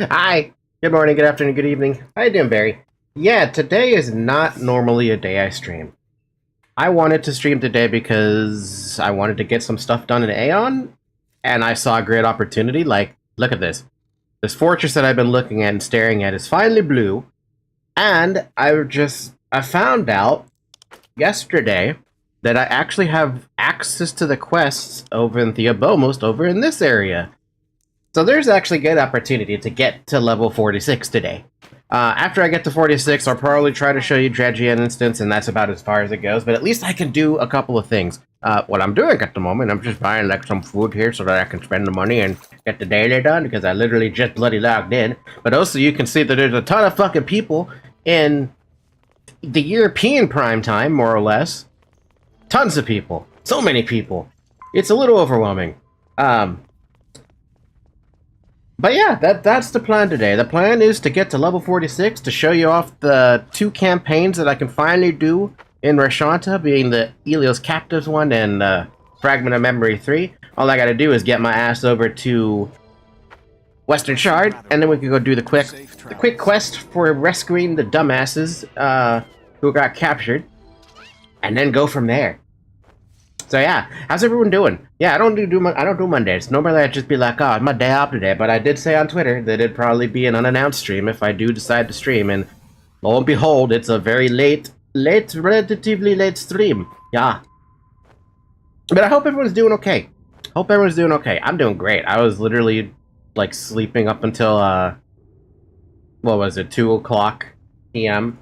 Hi, good morning, good afternoon, good evening. How you doing, Barry? Yeah, today is not normally a day I stream. I wanted to stream today because I wanted to get some stuff done in Aion, and I saw a great opportunity. Like, look at this. This fortress that I've been looking at and staring at is finally blue, and I found out yesterday that I actually have access to the quests over in Theobomos over in this area. So there's actually a good opportunity to get to level 46 today. After I get to 46, I'll probably try to show you Dredgion instance, and that's about as far as it goes, but at least I can do a couple of things. What I'm doing at the moment, I'm just buying like some food here so that I can spend the money and get the daily done, because I literally just bloody logged in. But also you can see that there's a ton of fucking people in the European prime time, more or less. Tons of people. So many people. It's a little overwhelming. But yeah, that's the plan today. The plan is to get to level 46 to show you off the 2 campaigns that I can finally do in Rashanta, being the Elios Captives one and Fragment of Memory 3. All I gotta do is get my ass over to Western Shard, and then we can go do the quick quest for rescuing the dumbasses who got captured, and then go from there. So yeah, how's everyone doing? Yeah, I don't do Mondays. Normally I'd just be like, oh, it's my day off today. But I did say on Twitter that it'd probably be an unannounced stream if I do decide to stream. And lo and behold, it's a very relatively late stream. Yeah. But I hope everyone's doing okay. I'm doing great. I was literally like sleeping up until what was it, 2 o'clock p.m.,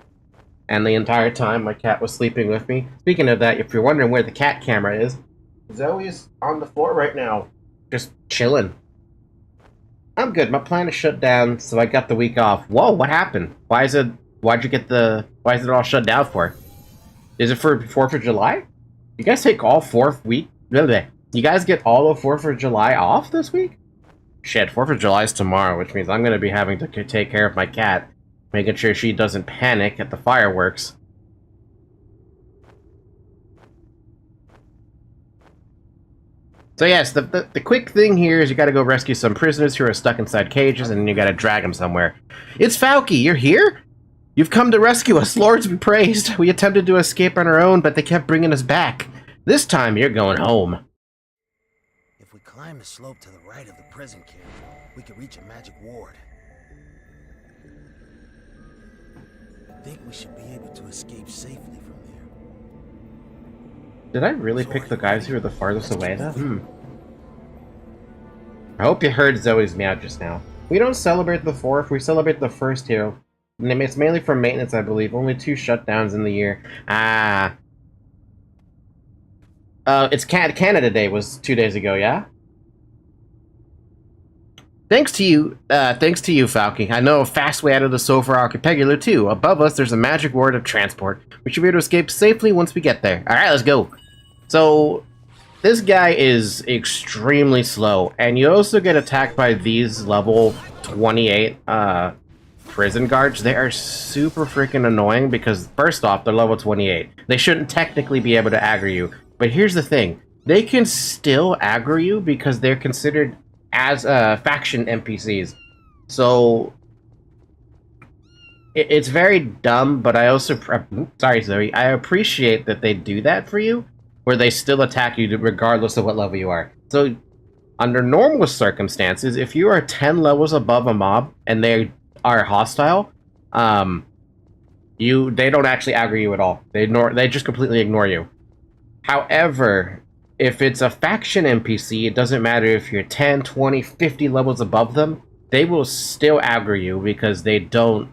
and the entire time my cat was sleeping with me. Speaking of that, if you're wondering where the cat camera is, Zoe's on the floor right now, just chilling. I'm good. My plan is shut down, so I got the week off. Whoa, what happened? Why is it all shut down for? Is it for 4th of July? You guys take all 4th week? You guys get all of 4th of July off this week? Shit, 4th of July is tomorrow, which means I'm going to be having to take care of my cat, making sure she doesn't panic at the fireworks. So yes, the quick thing here is you gotta go rescue some prisoners who are stuck inside cages, and then you gotta drag them somewhere. It's Falky, you're here? You've come to rescue us, Lords be praised. We attempted to escape on our own, but they kept bringing us back. This time, you're going home. If we climb the slope to the right of the prison camp, we can reach a magic ward. I think we should be able to escape safely from there. Did I really pick the guys who are the farthest away, though? I hope you heard Zoe's meow just now. We don't celebrate the 4th, we celebrate the 1st here. And it's mainly for maintenance, I believe. Only 2 shutdowns in the year. It's Canada Day was 2 days ago, yeah? Thanks to you, Falky. I know a fast way out of the Sulfur Archipelago, too. Above us, there's a magic ward of transport. We should be able to escape safely once we get there. Alright, let's go. So, this guy is extremely slow, and you also get attacked by these level 28, prison guards. They are super freaking annoying because, first off, they're level 28. They shouldn't technically be able to aggro you. But here's the thing. They can still aggro you because they're considered as faction NPCs. So it's very dumb, but I also sorry Zoe, I appreciate that they do that for you, where they still attack you regardless of what level you are. So under normal circumstances, if you are 10 levels above a mob and they are hostile, they don't actually aggro you at all. They just completely ignore you. However, if it's a faction NPC, it doesn't matter if you're 10, 20, 50 levels above them, they will still aggro you because they don't...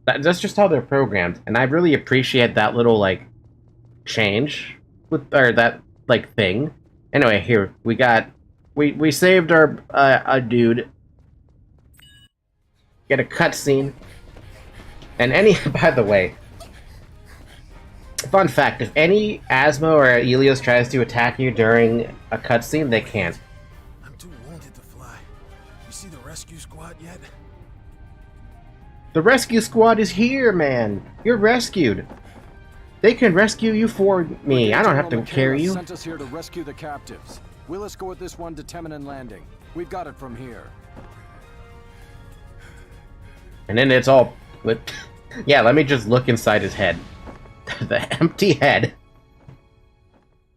That's just how they're programmed, and I really appreciate that little, like, change, or that, like, thing. Anyway, here, we saved our, a dude. Get a cutscene. And by the way, fun fact, if any Asmo or Elios tries to attack you during a cutscene, they can't. I'm too wounded to fly. You see the rescue squad yet? The rescue squad is here, man. You're rescued. They can rescue you for me. I don't have to carry you. Sent us here to rescue the captives. We'll escort this one to Teminin Landing. We've got it from here. And then it's all... Yeah, let me just look inside his head. The empty head.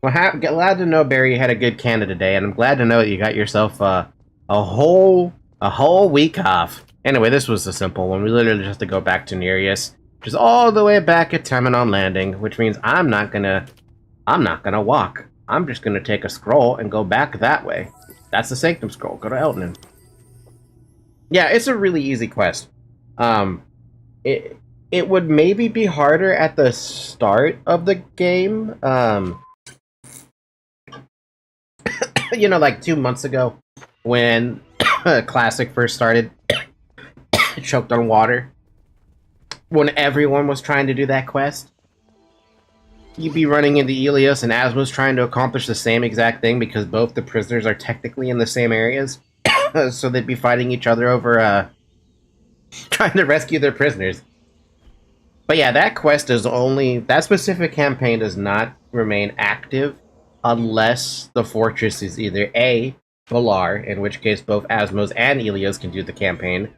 Well, glad to know, Barry, you had a good Canada Day, and I'm glad to know that you got yourself a whole week off. Anyway, this was a simple one. We literally just have to go back to Nereus, which is all the way back at Teminin Landing, which means I'm not gonna walk. I'm just gonna take a scroll and go back that way. That's the Sanctum Scroll. Go to Elton. Yeah, it's a really easy quest. It would maybe be harder at the start of the game. You know, like 2 months ago, when Classic first started, choked on water. When everyone was trying to do that quest, you'd be running into Elios and Asmo's trying to accomplish the same exact thing because both the prisoners are technically in the same areas. So they'd be fighting each other over trying to rescue their prisoners. But yeah, that quest is that specific campaign does not remain active unless the fortress is either A, Valar, in which case both Asmos and Elios can do the campaign,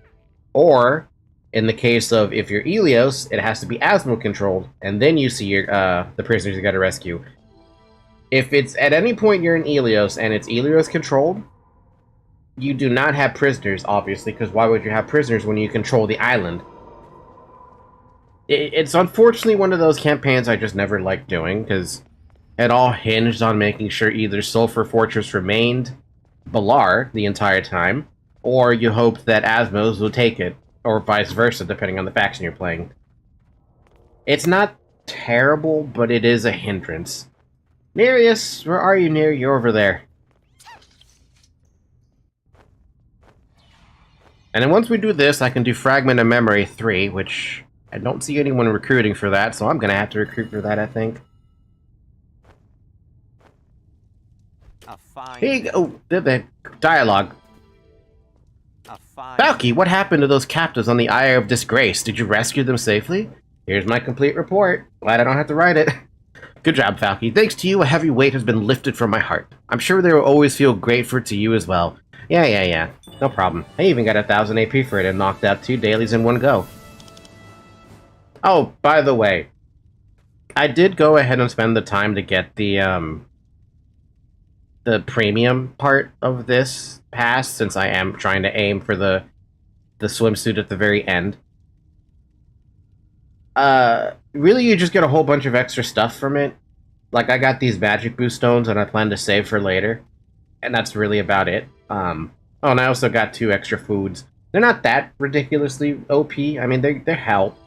or, in the case of if you're Elios, it has to be Asmo controlled, and then you see your, the prisoners you gotta rescue. If it's at any point you're in Elios and it's Elios controlled, you do not have prisoners, obviously, because why would you have prisoners when you control the island? It's unfortunately one of those campaigns I just never liked doing, because it all hinged on making sure either Sulfur Fortress remained Valar the entire time, or you hoped that Asmos would take it. or vice versa, depending on the faction you're playing. It's not terrible, but it is a hindrance. Nereus, where are you, Nere? You're over there. And then once we do this, I can do Fragment of Memory 3, which I don't see anyone recruiting for that, so I'm going to have to recruit for that, I think. Here you go. Oh, the dialogue. Falky, what happened to those captives on the Eye of Disgrace? Did you rescue them safely? Here's my complete report. Glad I don't have to write it. Good job, Falky. Thanks to you, a heavy weight has been lifted from my heart. I'm sure they will always feel grateful to you as well. Yeah. No problem. I even got 1,000 AP for it and knocked out 2 dailies in one go. Oh, by the way, I did go ahead and spend the time to get the premium part of this pass, since I am trying to aim for the swimsuit at the very end. Really, you just get a whole bunch of extra stuff from it. Like, I got these magic boost stones, and I plan to save for later. And that's really about it. Oh, and I also got 2 extra foods. They're not that ridiculously OP. I mean, they help.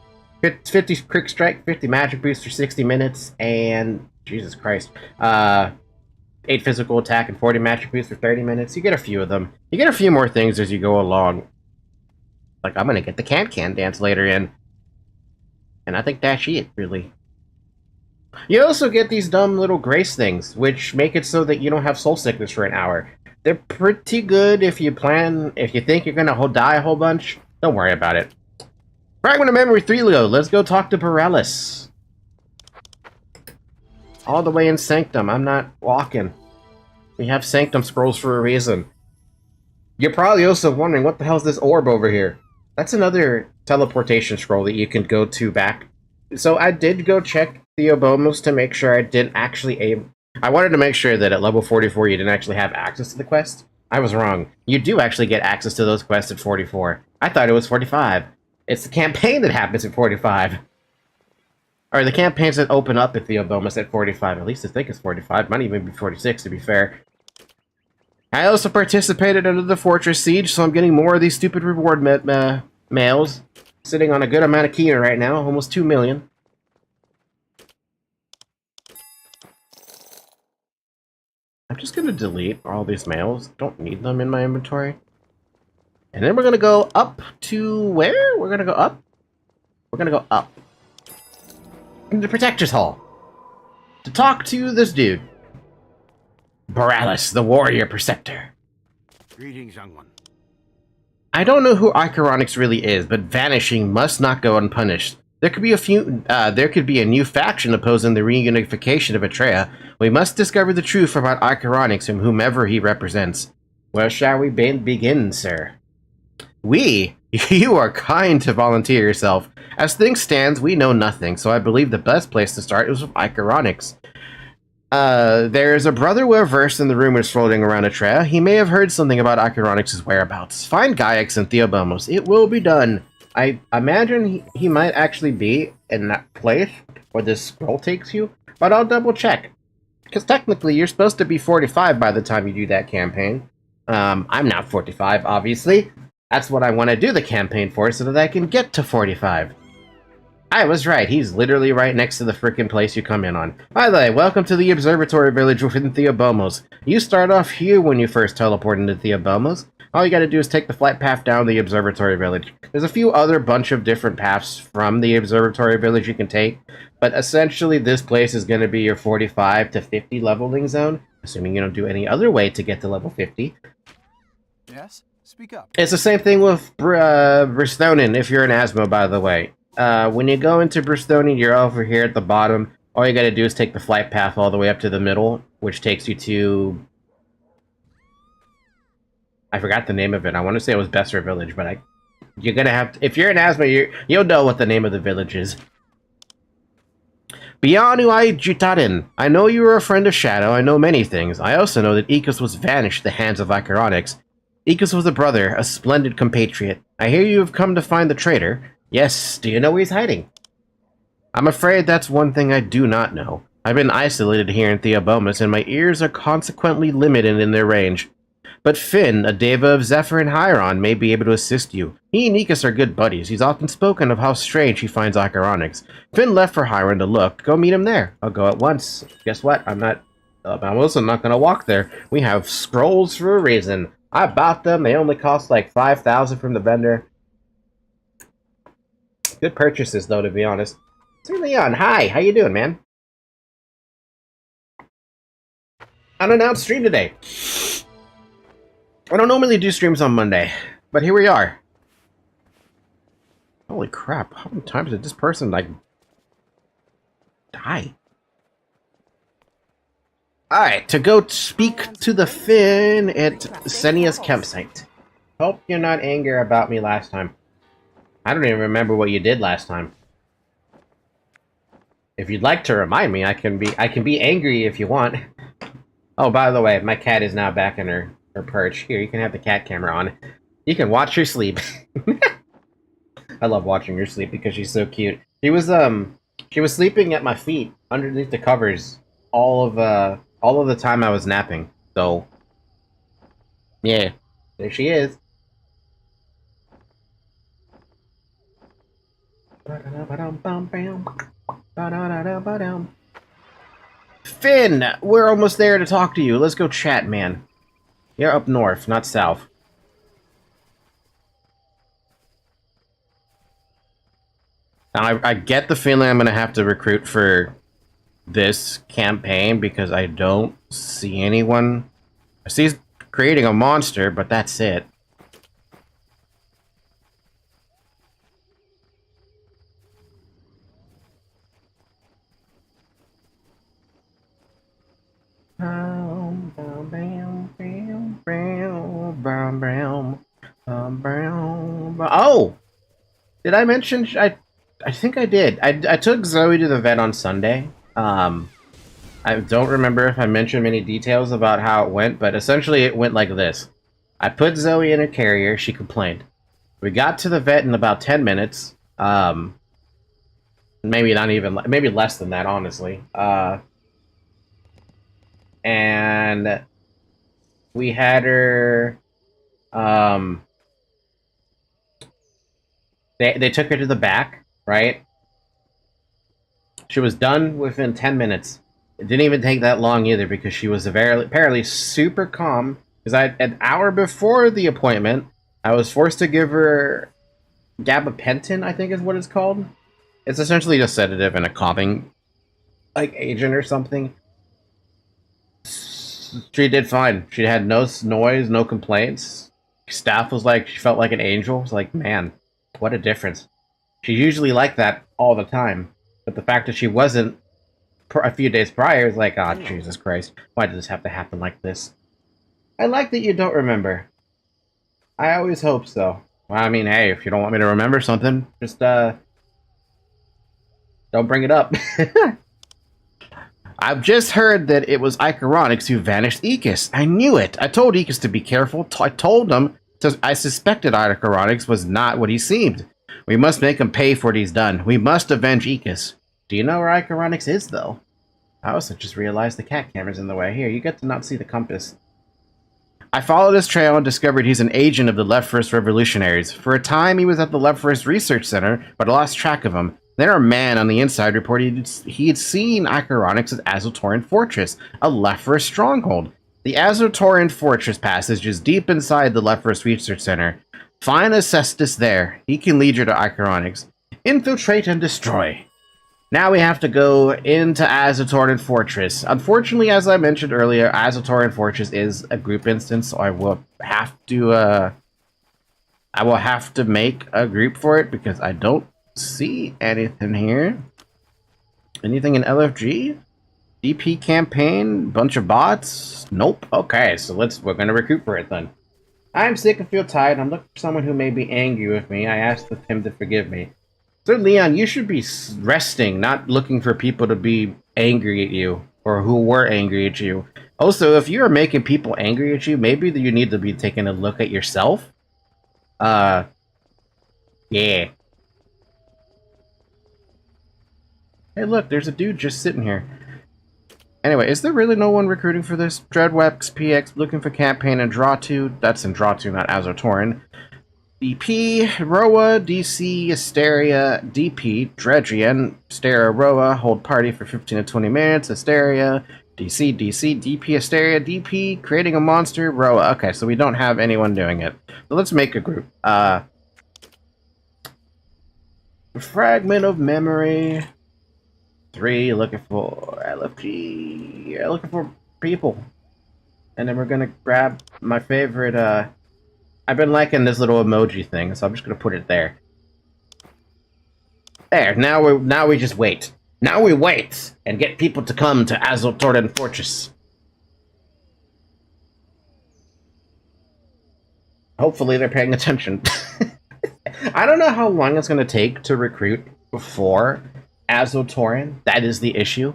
50 quick strike, 50 magic boost for 60 minutes, and... Jesus Christ. 8 physical attack and 40 magic boost for 30 minutes. You get a few of them. You get a few more things as you go along. Like, I'm gonna get the can-can dance later in. And I think that's it, really. You also get these dumb little grace things, which make it so that you don't have soul sickness for an hour. They're pretty good if you think you're gonna die a whole bunch. Don't worry about it. Fragment of Memory 3, Leo. Let's go talk to Borellis. All the way in Sanctum. I'm not walking. We have Sanctum scrolls for a reason. You're probably also wondering, what the hell is this orb over here? That's another teleportation scroll that you can go to back. So I did go check Theobomos to make sure I didn't actually aim. I wanted to make sure that at level 44 you didn't actually have access to the quest. I was wrong. You do actually get access to those quests at 44. I thought it was 45. It's the campaign that happens at 45. Or the campaigns that open up at Theobomos at 45. At least I think it's 45. Might even be 46, to be fair. I also participated under the Fortress Siege, so I'm getting more of these stupid reward mails. Sitting on a good amount of Kina right now, almost 2 million. I'm just going to delete all these mails. Don't need them in my inventory. And then we're going to go up to where? We're going to go up? We're going to go up. Into the Protector's Hall. To talk to this dude. Borellis, the Warrior Preceptor. Greetings, young one. I don't know who Apegrixs really is, but vanishing must not go unpunished. There could be a new faction opposing the reunification of Atreia. We must discover the truth about Apegrixs and whomever he represents. Where shall we begin, sir? You are kind to volunteer yourself. As things stand, we know nothing, so I believe the best place to start is with Apegrixs. There is a brother well versed in the rumors floating around Atreia. He may have heard something about Apegrixs' whereabouts. Find Gaiax and Theobomos. It will be done. I imagine he might actually be in that place where this scroll takes you, but I'll double check. Because technically, you're supposed to be 45 by the time you do that campaign. I'm not 45, obviously. That's what I want to do the campaign for, so that I can get to 45. I was right, he's literally right next to the frickin' place you come in on. By the way, welcome to the Observatory Village within Theobomos. You start off here when you first teleport into Theobomos. All you gotta do is take the flight path down the Observatory Village. There's a few other bunch of different paths from the Observatory Village you can take, but essentially this place is gonna be your 45 to 50 leveling zone, assuming you don't do any other way to get to level 50. Yes? Speak up. It's the same thing with Bristonin, if you're an Asmo, by the way. When you go into Bristonin, you're over here at the bottom. All you gotta do is take the flight path all the way up to the middle, which takes you to... I forgot the name of it. I want to say it was Besser Village, but you're gonna have to... If you're an Asmo, you'll know what the name of the village is. Bianu Jutarin. I know you are a friend of Shadow. I know many things. I also know that Ikos was vanished at the hands of Apegrixs. Ikos was a brother, a splendid compatriot. I hear you have come to find the traitor. Yes, do you know where he's hiding? I'm afraid that's one thing I do not know. I've been isolated here in Theobomos, and my ears are consequently limited in their range. But Finn, a deva of Zephyr and Hieron, may be able to assist you. He and Nikos are good buddies. He's often spoken of how strange he finds Iconics. Finn left for Hieron to look. Go meet him there. I'll go at once. Guess what? I'm also not gonna walk there. We have scrolls for a reason. I bought them. They only cost like 5,000 from the vendor. Good purchases, though, to be honest. Sir Leon, hi. How you doing, man? Unannounced stream today. I don't normally do streams on Monday, but here we are. Holy crap, how many times did this person, like, die? Alright, to go speak to the Finn at Senia's campsite. Hope you're not angry about me last time. I don't even remember what you did last time. If you'd like to remind me, I can be angry if you want. Oh, by the way, my cat is now back in her perch. Here, you can have the cat camera on. You can watch her sleep. I love watching her sleep because she's so cute. She was sleeping at my feet underneath the covers all of the time I was napping. So yeah, there she is. Finn, we're almost there to talk to you. Let's go chat, man. You're up north, not south. Now, I get the feeling I'm going to have to recruit for this campaign because I don't see anyone. I see he's creating a monster, but that's it. Oh! Did I mention... I think I did. I took Zoe to the vet on Sunday. I don't remember if I mentioned many details about how it went, but essentially it went like this. I put Zoe in a carrier, she complained. We got to the vet in about 10 minutes. Maybe not even... Maybe less than that, honestly. And we had her... They took her to the back, right? She was done within 10 minutes. It didn't even take that long either because she was apparently super calm. Because an hour before the appointment, I was forced to give her gabapentin, I think is what it's called. It's essentially a sedative and a calming like agent or something. She did fine. She had no noise, no complaints. Staff was like, she felt like an angel. It's like, man, what a difference. She's usually like that all the time. But the fact that she wasn't a few days prior is like, oh, Jesus Christ. Why did this have to happen like this? I like that you don't remember. I always hope so. Well, I mean, hey, if you don't want me to remember something, just, don't bring it up. I've just heard that it was Iconics who vanished Ekis. I knew it. I told Ekis to be careful. I told him I suspected Iconics was not what he seemed. We must make him pay for what he's done. We must avenge Ekis. Do you know where Iconics is, though? I also just realized the cat camera's in the way. Here, you get to not see the compass. I followed his trail and discovered he's an agent of the Left First Revolutionaries. For a time, he was at the Left First Research Center, but I lost track of him. Then our man on the inside reported he had seen Iconics at Azotorian Fortress, a Left First stronghold. The Azotorian Fortress passage is deep inside the Left First Research Center. Find Acestus there. He can lead you to Iconics. Infiltrate and destroy. Now we have to go into Azotorian Fortress. Unfortunately, as I mentioned earlier, Azotorian Fortress is a group instance, so I will have to make a group for it because I don't see anything here. Anything in LFG? DP campaign? Bunch of bots? Nope. Okay, so we're gonna recruit for it then. I'm sick and feel tired. I'm looking for someone who may be angry with me. I asked him to forgive me. Sir Leon, you should be resting, not looking for people to be angry at you, or who were angry at you. Also, if you are making people angry at you, maybe you need to be taking a look at yourself. Yeah. Hey, look, there's a dude just sitting here. Anyway, is there really no one recruiting for this? Dreadwex PX looking for campaign and draw 2. That's in draw 2, not Azotorin. DP, Roa, DC, Asteria, DP, Dredgion, Asteria, Roa, hold party for 15 to 20 minutes, Asteria, DC, DP, Asteria, DP, creating a monster, Roa. Okay, so we don't have anyone doing it. So let's make a group. Fragment of memory. 3, looking for LFG. Looking for people. And then we're gonna grab my favorite, I've been liking this little emoji thing, so I'm just gonna put it there. There, now we just wait. Now we wait and get people to come to Azotorin Fortress. Hopefully they're paying attention. I don't know how long it's gonna take to recruit for Azotorin. That is the issue.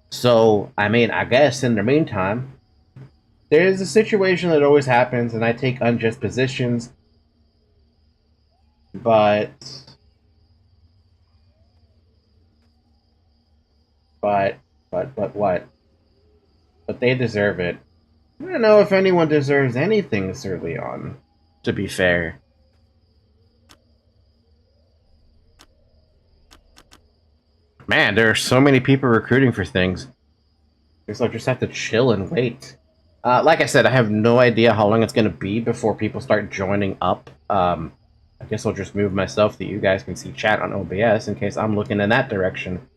So, I mean, I guess in the meantime, there's a situation that always happens, and I take unjust positions, but what? But they deserve it. I don't know if anyone deserves anything this early on, to be fair. Man, there are so many people recruiting for things. Guess I'll just have to chill and wait. Like I said, I have no idea how long it's going to be before people start joining up. I guess I'll just move myself so that you guys can see chat on OBS in case I'm looking in that direction.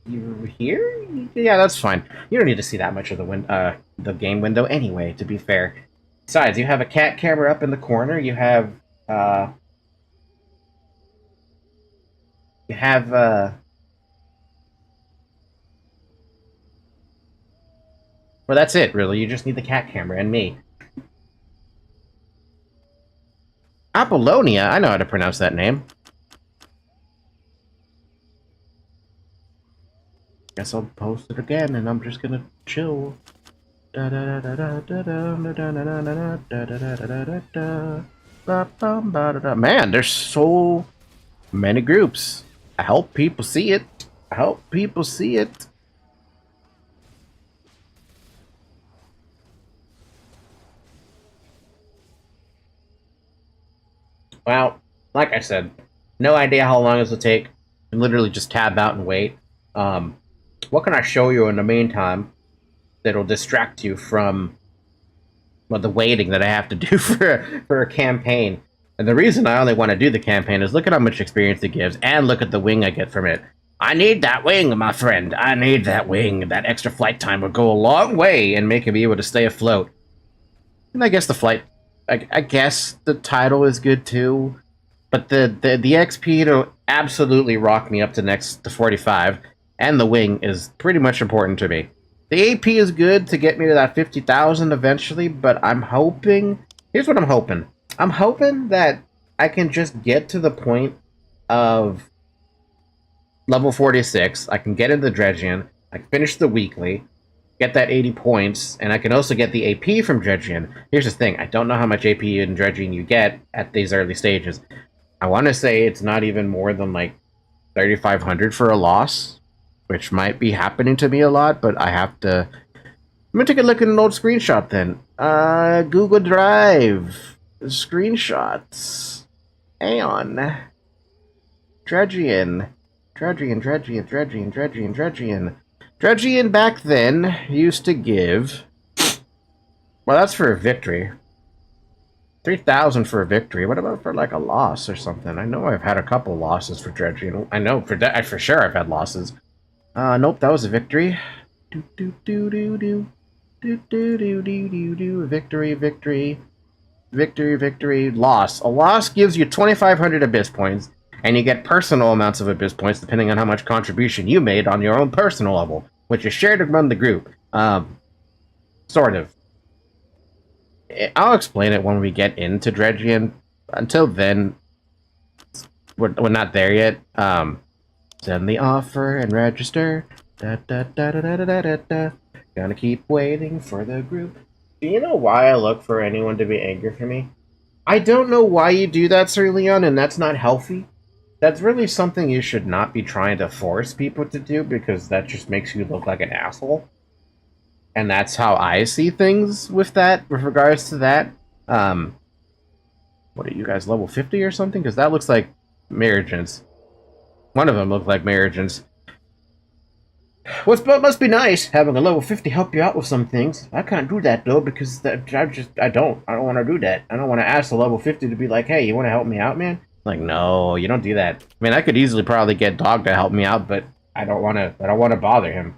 You here? Yeah, that's fine. You don't need to see that much of the game window anyway, to be fair. Besides, you have a cat camera up in the corner. You have, well, that's it, really. You just need the cat camera and me. Apollonia? I know how to pronounce that name. Guess I'll post it again, and I'm just gonna chill. Man, there's so many groups. I hope people see it. I hope people see it. Well, like I said, no idea how long this will take. And literally just tab out and wait. What can I show you in the meantime that'll distract you from, well, the waiting that I have to do for a campaign? And the reason I only want to do the campaign is look at how much experience it gives, and look at the wing I get from it. I need that wing, my friend. I need that wing. That extra flight time will go a long way in making me able to stay afloat. And I guess the flight, I guess the title is good too. But the XP to absolutely rock me up to 45, and the wing is pretty much important to me. The AP is good to get me to that 50,000 eventually, but I'm hoping... Here's what I'm hoping. I'm hoping that I can just get to the point of level 46. I can get into Dredgion. I can finish the weekly, get that 80 points, and I can also get the AP from Dredgion. Here's the thing. I don't know how much AP in Dredgion you get at these early stages. I want to say it's not even more than like 3,500 for a loss, which might be happening to me a lot, but I have to... I'm going to take a look at an old screenshot then. Google Drive. Screenshots. Aion. Dredgion. Dredgion back then used to give... Well, that's for a victory. 3,000 for a victory. What about for like a loss or something? I know I've had a couple losses for Dredgion. I know for sure I've had losses. Nope, that was a victory. Victory. Loss. A loss gives you 2,500 Abyss points, and you get personal amounts of Abyss points depending on how much contribution you made on your own personal level, which is shared among the group. Sort of. I'll explain it when we get into Dredgion. Until then, we're not there yet. Send the offer and register. Gonna keep waiting for the group. Do you know why I look for anyone to be angry for me? I don't know why you do that, Sir Leon, and that's not healthy. that's really something you should not be trying to force people to do, because that just makes you look like an asshole. And that's how I see things with that, with regards to that. What are you guys, level 50 or something? Because that looks like marriages. One of them looked like marriages. What must be nice having a level 50 help you out with some things. I can't do that though, because I don't want to do that. I don't want to ask the level 50 to be like, hey, you want to help me out, man? Like, no, you don't do that. I mean, I could easily probably get Dog to help me out, but I don't want to bother him.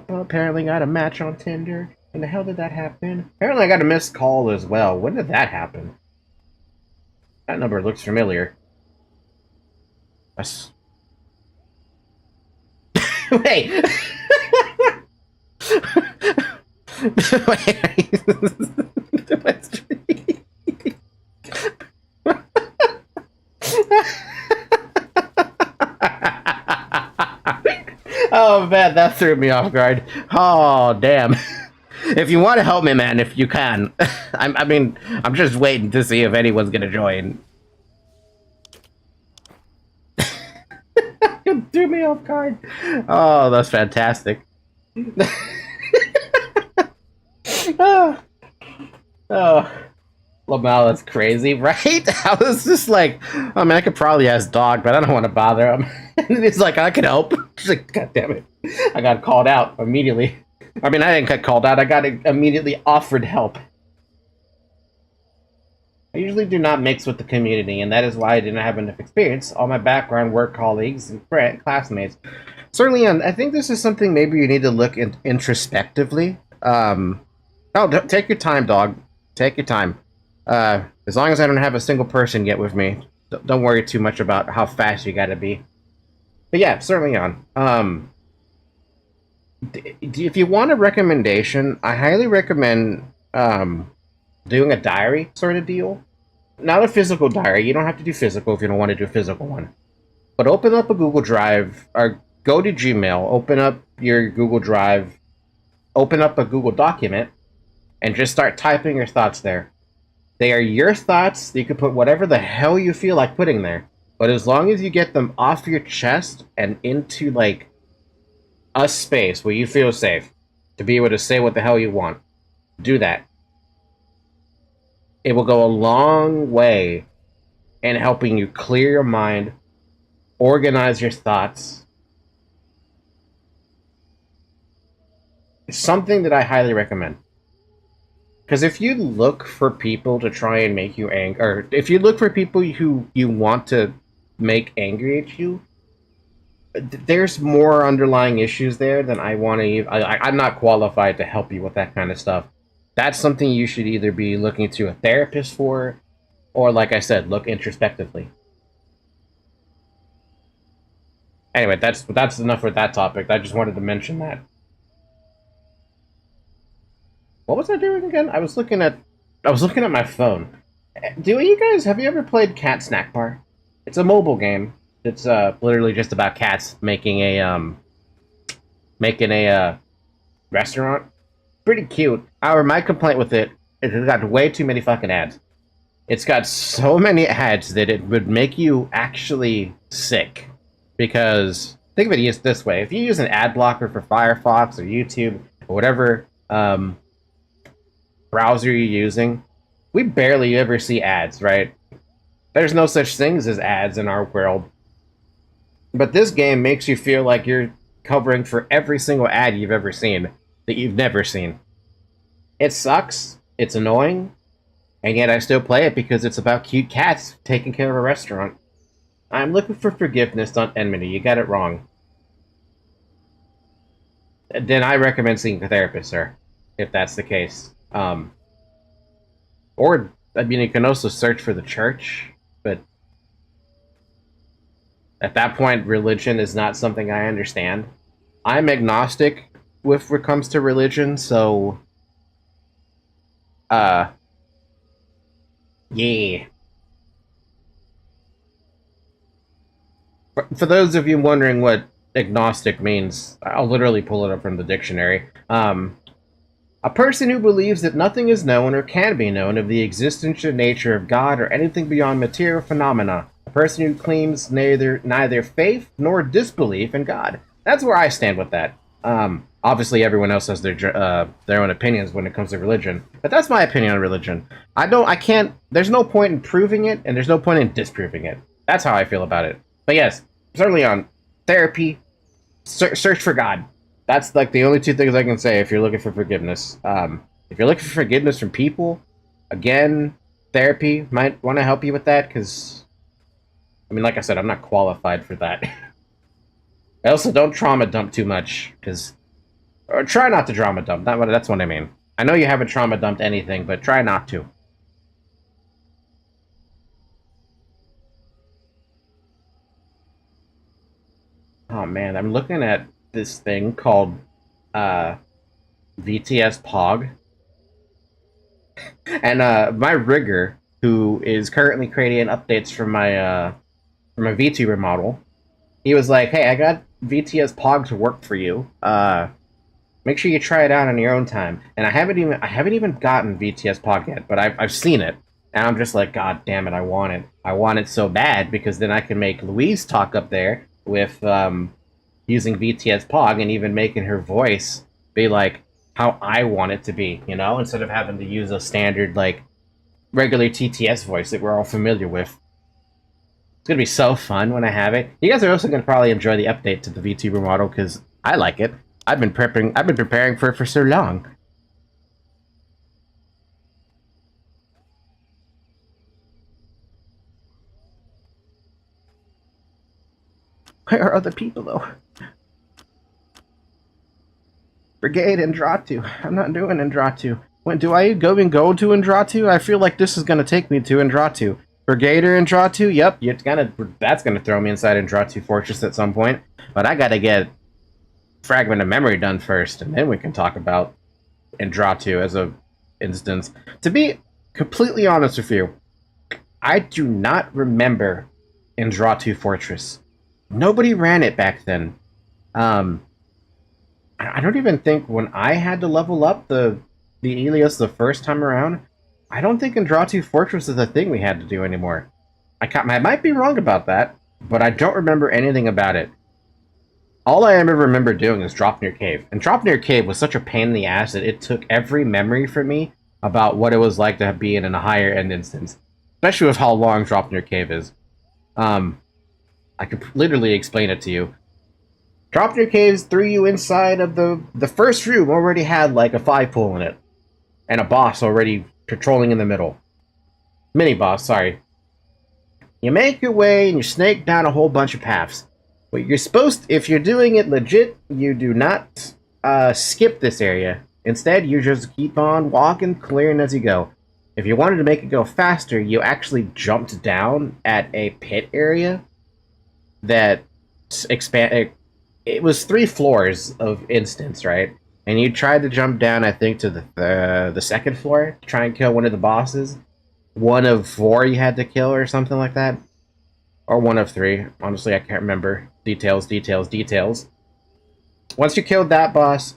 Apparently got a match on Tinder. When the hell did that happen? Apparently I got a missed call as well. When did that happen? That number looks familiar. Wait! Oh man, that threw me off guard. Oh damn. If you want to help me, man, if you can. I mean, I'm just waiting to see if anyone's gonna join. You threw me off guard. Oh, that's fantastic. Oh, Lamal, that's crazy, right? I was just like, I mean, I could probably ask Dog, but I don't want to bother him. And he's like, I can help. She's like, God damn it. I got called out immediately. I mean, I didn't get called out, I got immediately offered help. I usually do not mix with the community, and that is why I didn't have enough experience. All my background work colleagues and classmates. Certainly, I think this is something maybe you need to look introspectively. Take your time, Dog. Take your time. As long as I don't have a single person get with me, don't worry too much about how fast you gotta be. But yeah, certainly on. If you want a recommendation, I highly recommend doing a diary sort of deal. Not a physical diary. You don't have to do physical if you don't want to do a physical one. But open up a Google Drive, or go to Gmail, open up your Google Drive, open up a Google document, and just start typing your thoughts there. They are your thoughts. You can put whatever the hell you feel like putting there. But as long as you get them off your chest and into, like, a space where you feel safe to be able to say what the hell you want, do that. It will go a long way in helping you clear your mind, organize your thoughts. It's something that I highly recommend. Because if you look for people to try and make you angry, or if you look for people who you want to make angry at you, there's more underlying issues there than I want to. I'm not qualified to help you with that kind of stuff. That's something you should either be looking to a therapist for, or, like I said, look introspectively. Anyway, that's enough for that topic. I just wanted to mention that. What was I doing again? I was looking at my phone. Have you ever played Cat Snack Bar? It's a mobile game. It's literally just about cats making a restaurant. Pretty cute. However, my complaint with it is it's got way too many fucking ads. It's got so many ads that it would make you actually sick. Because think of it this way: if you use an ad blocker for Firefox or YouTube or whatever browser you're using, we barely ever see ads, right? There's no such things as ads in our world. But this game makes you feel like you're covering for every single ad you've ever seen that you've never seen. It sucks, it's annoying, and yet I still play it because it's about cute cats taking care of a restaurant. I'm looking for forgiveness, not enmity. You got it wrong. Then I recommend seeing a therapist, sir, if that's the case. Or, I mean, you can also search for the church, but at that point, religion is not something I understand. I'm agnostic when it comes to religion, so... yeah. For those of you wondering what agnostic means, I'll literally pull it up from the dictionary. A person who believes that nothing is known or can be known of the existence or nature of God or anything beyond material phenomena. A person who claims neither faith nor disbelief in God. That's where I stand with that. Obviously, everyone else has their own opinions when it comes to religion, but that's my opinion on religion. I can't. There's no point in proving it, and there's no point in disproving it. That's how I feel about it. But yes, certainly on therapy, search for God. That's like the only two things I can say if you're looking for forgiveness. If you're looking for forgiveness from people, again, therapy might want to help you with that, because, I mean, like I said, I'm not qualified for that. I also don't trauma dump too much, because, or try not to trauma dump. That's what I mean. I know you haven't trauma dumped anything, but try not to. Oh man, I'm looking at this thing called VTS Pog. And my rigger, who is currently creating updates for my VTuber model, he was like, "Hey, I got VTS Pog to work for you. Make sure you try it out on your own time." And I haven't even gotten VTS Pog yet, but I've seen it, and I'm just like, God damn it, I want it. I want it so bad, because then I can make Louise talk up there with using VTS Pog, and even making her voice be like how I want it to be, you know, instead of having to use a standard, like, regular TTS voice that we're all familiar with. It's gonna be so fun when I have it. You guys are also gonna probably enjoy the update to the VTuber model, because I like it. I've been preparing for it for so long. Where are other people, though? Brigade Indratu. I'm not doing Indratu. When do I go to Indratu? I feel like this is gonna take me to Indratu. Brigader Indratu? Yep, that's gonna throw me inside Indratu Fortress at some point. But I gotta get Fragment of Memory done first, and then we can talk about Indratu as a instance. To be completely honest with you, I do not remember Indratu Fortress. Nobody ran it back then. I don't even think when I had to level up the Elios the first time around, I don't think Indratu Fortress is a thing we had to do anymore. I might be wrong about that, but I don't remember anything about it. All I ever remember doing is Dropnir Cave. And Dropnir Cave was such a pain in the ass that it took every memory from me about what it was like to be in a higher end instance. Especially with how long Dropnir Cave is. I could literally explain it to you. Dropnir Caves threw you inside of the first room already had like a 5-pool in it. And a boss already patrolling in the middle. Mini-boss, sorry. You make your way and you snake down a whole bunch of paths. But you're supposed to, if you're doing it legit, you do not skip this area. Instead, you just keep on walking, clearing as you go. If you wanted to make it go faster, you actually jumped down at a pit area that expand. It was 3 floors of instance, right? And you tried to jump down, I think, to the second floor to try and kill one of the bosses. 1 of 4 you had to kill, or something like that. Or 1 of 3. Honestly, I can't remember. Details. Once you killed that boss,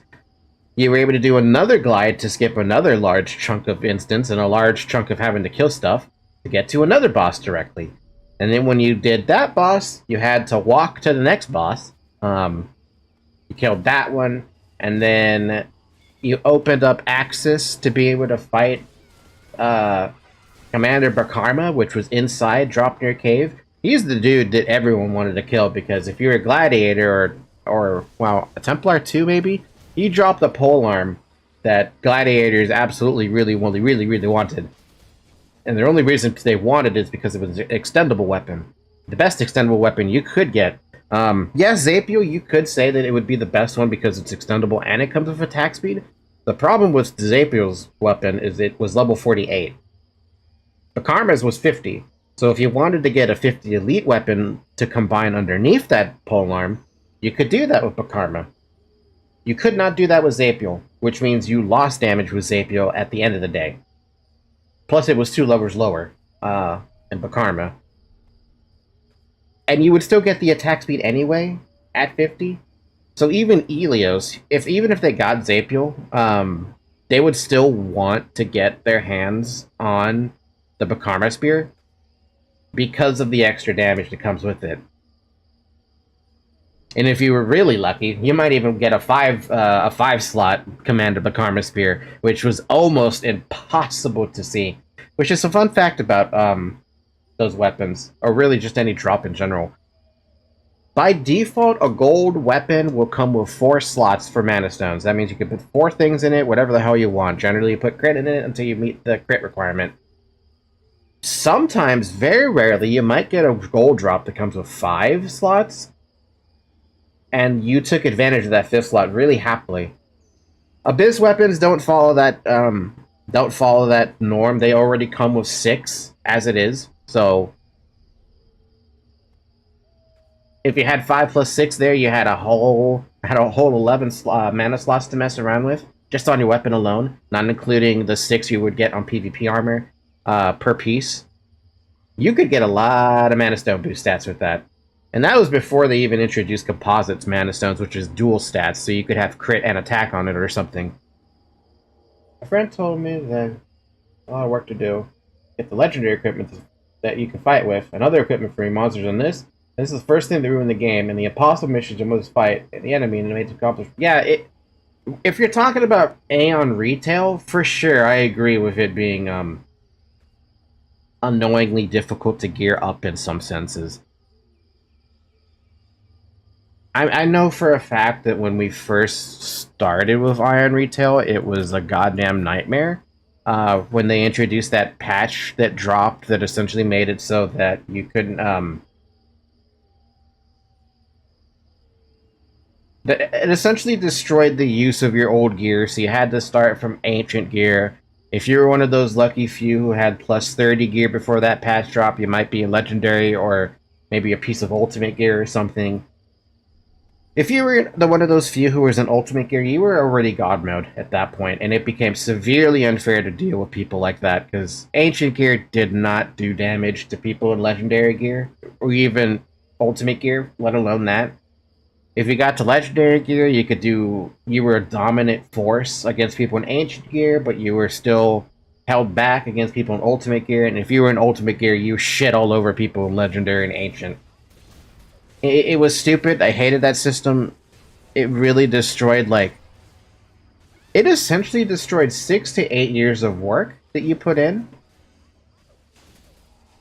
you were able to do another glide to skip another large chunk of instance and a large chunk of having to kill stuff to get to another boss directly. And then when you did that boss, you had to walk to the next boss. You killed that one, and then you opened up access to be able to fight Commander Bakarma, which was inside Dropnir Cave. He's the dude that everyone wanted to kill, because if you're a gladiator or well, a Templar too, maybe, he dropped the polearm that gladiators absolutely really wanted. And the only reason they wanted it is because it was an extendable weapon. The best extendable weapon you could get. Yes, Zapiel, you could say that it would be the best one because it's extendable and it comes with attack speed. The problem with Zapiel's weapon is it was level 48. Bakarma's was 50. So if you wanted to get a 50 elite weapon to combine underneath that polearm, you could do that with Bakarma. You could not do that with Zapiel, which means you lost damage with Zapiel at the end of the day. Plus it was 2 levels lower in Bakarma. And you would still get the attack speed anyway at 50. So even Elios, even if they got Zapiel, they would still want to get their hands on the Bakarma Spear because of the extra damage that comes with it. And if you were really lucky, you might even get a five slot Commander Bakarma Spear, which was almost impossible to see. Which is a fun fact about those weapons, or really just any drop in general. By default, a gold weapon will come with 4 slots for mana stones. That means you can put 4 things in it, whatever the hell you want. Generally, you put crit in it until you meet the crit requirement. Sometimes, very rarely, you might get a gold drop that comes with 5 slots, and you took advantage of that 5th slot really happily. Abyss weapons don't follow that norm. They already come with 6 as it is, so if you had 5 plus 6 there, you had a whole 11 mana slots to mess around with, just on your weapon alone, not including the 6 you would get on PvP armor per piece. You could get a lot of mana stone boost stats with that. And that was before they even introduced composites mana stones, which is dual stats, so you could have crit and attack on it or something. A friend told me that a lot of work to do. Get the legendary equipment that you can fight with, and other equipment for your monsters on this. This is the first thing that ruined the game, and the impossible missions you must fight the enemy and made to accomplish. Yeah, if you're talking about Aion retail, for sure, I agree with it being annoyingly difficult to gear up in some senses. I know for a fact that when we first started with Aion retail, it was a goddamn nightmare. When they introduced that patch that dropped that essentially made it so that you couldn't it essentially destroyed the use of your old gear, so you had to start from ancient gear. If you were one of those lucky few who had plus 30 gear before that patch drop, you might be a legendary or maybe a piece of ultimate gear or something. If you were one of those few who was in ultimate gear, you were already god mode at that point, and it became severely unfair to deal with people like that, because ancient gear did not do damage to people in legendary gear, or even ultimate gear, let alone that. If you got to legendary gear, you were a dominant force against people in ancient gear, but you were still held back against people in ultimate gear, and if you were in ultimate gear, you shit all over people in legendary and ancient. It was stupid. I hated that system. It really destroyed, it essentially destroyed 6 to 8 years of work that you put in.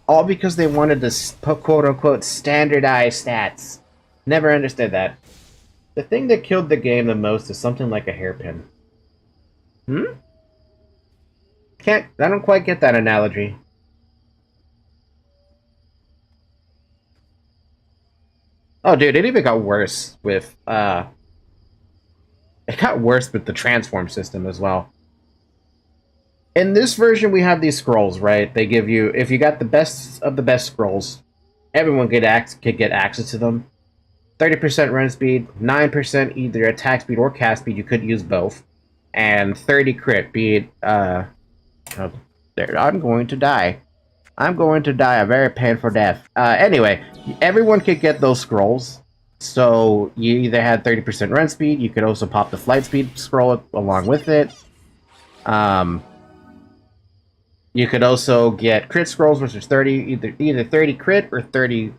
All because they wanted to quote-unquote standardize stats. Never understood that. The thing that killed the game the most is something like a hairpin. I don't quite get that analogy. Oh, dude, it even got worse with, it got worse with the transform system as well. In this version, we have these scrolls, right? They give you, if you got the best of the best scrolls, everyone could get access to them. 30% run speed, 9% either attack speed or cast speed, you could use both. And 30 crit, be it, oh, there, I'm going to die. I'm going to die a very painful death. Anyway, everyone could get those scrolls. So you either had 30% run speed, you could also pop the flight speed scroll along with it. You could also get crit scrolls, which is 30, either 30 crit or 30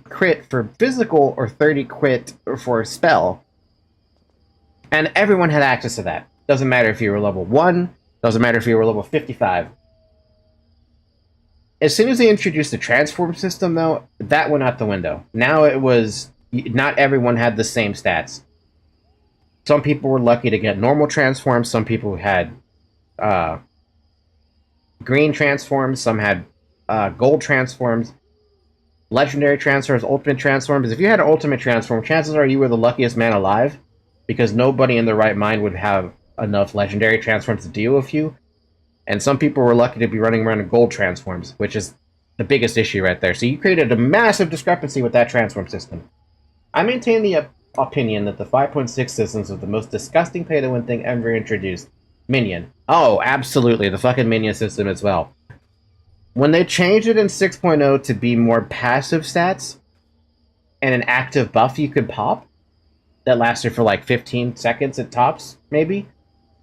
crit for physical or 30 crit for spell. And everyone had access to that. Doesn't matter if you were level 1, doesn't matter if you were level 55. As soon as they introduced the transform system, though, that went out the window. Now it was, not everyone had the same stats. Some people were lucky to get normal transforms, some people had green transforms, some had gold transforms, legendary transforms, ultimate transforms. If you had an ultimate transform, chances are you were the luckiest man alive, because nobody in their right mind would have enough legendary transforms to deal with you. And some people were lucky to be running around in gold transforms, which is the biggest issue right there. So you created a massive discrepancy with that transform system. I maintain the opinion that the 5.6 systems are the most disgusting pay-to-win thing ever introduced. Minion. Oh, absolutely. The fucking Minion system as well. When they changed it in 6.0 to be more passive stats and an active buff you could pop that lasted for like 15 seconds at tops, maybe,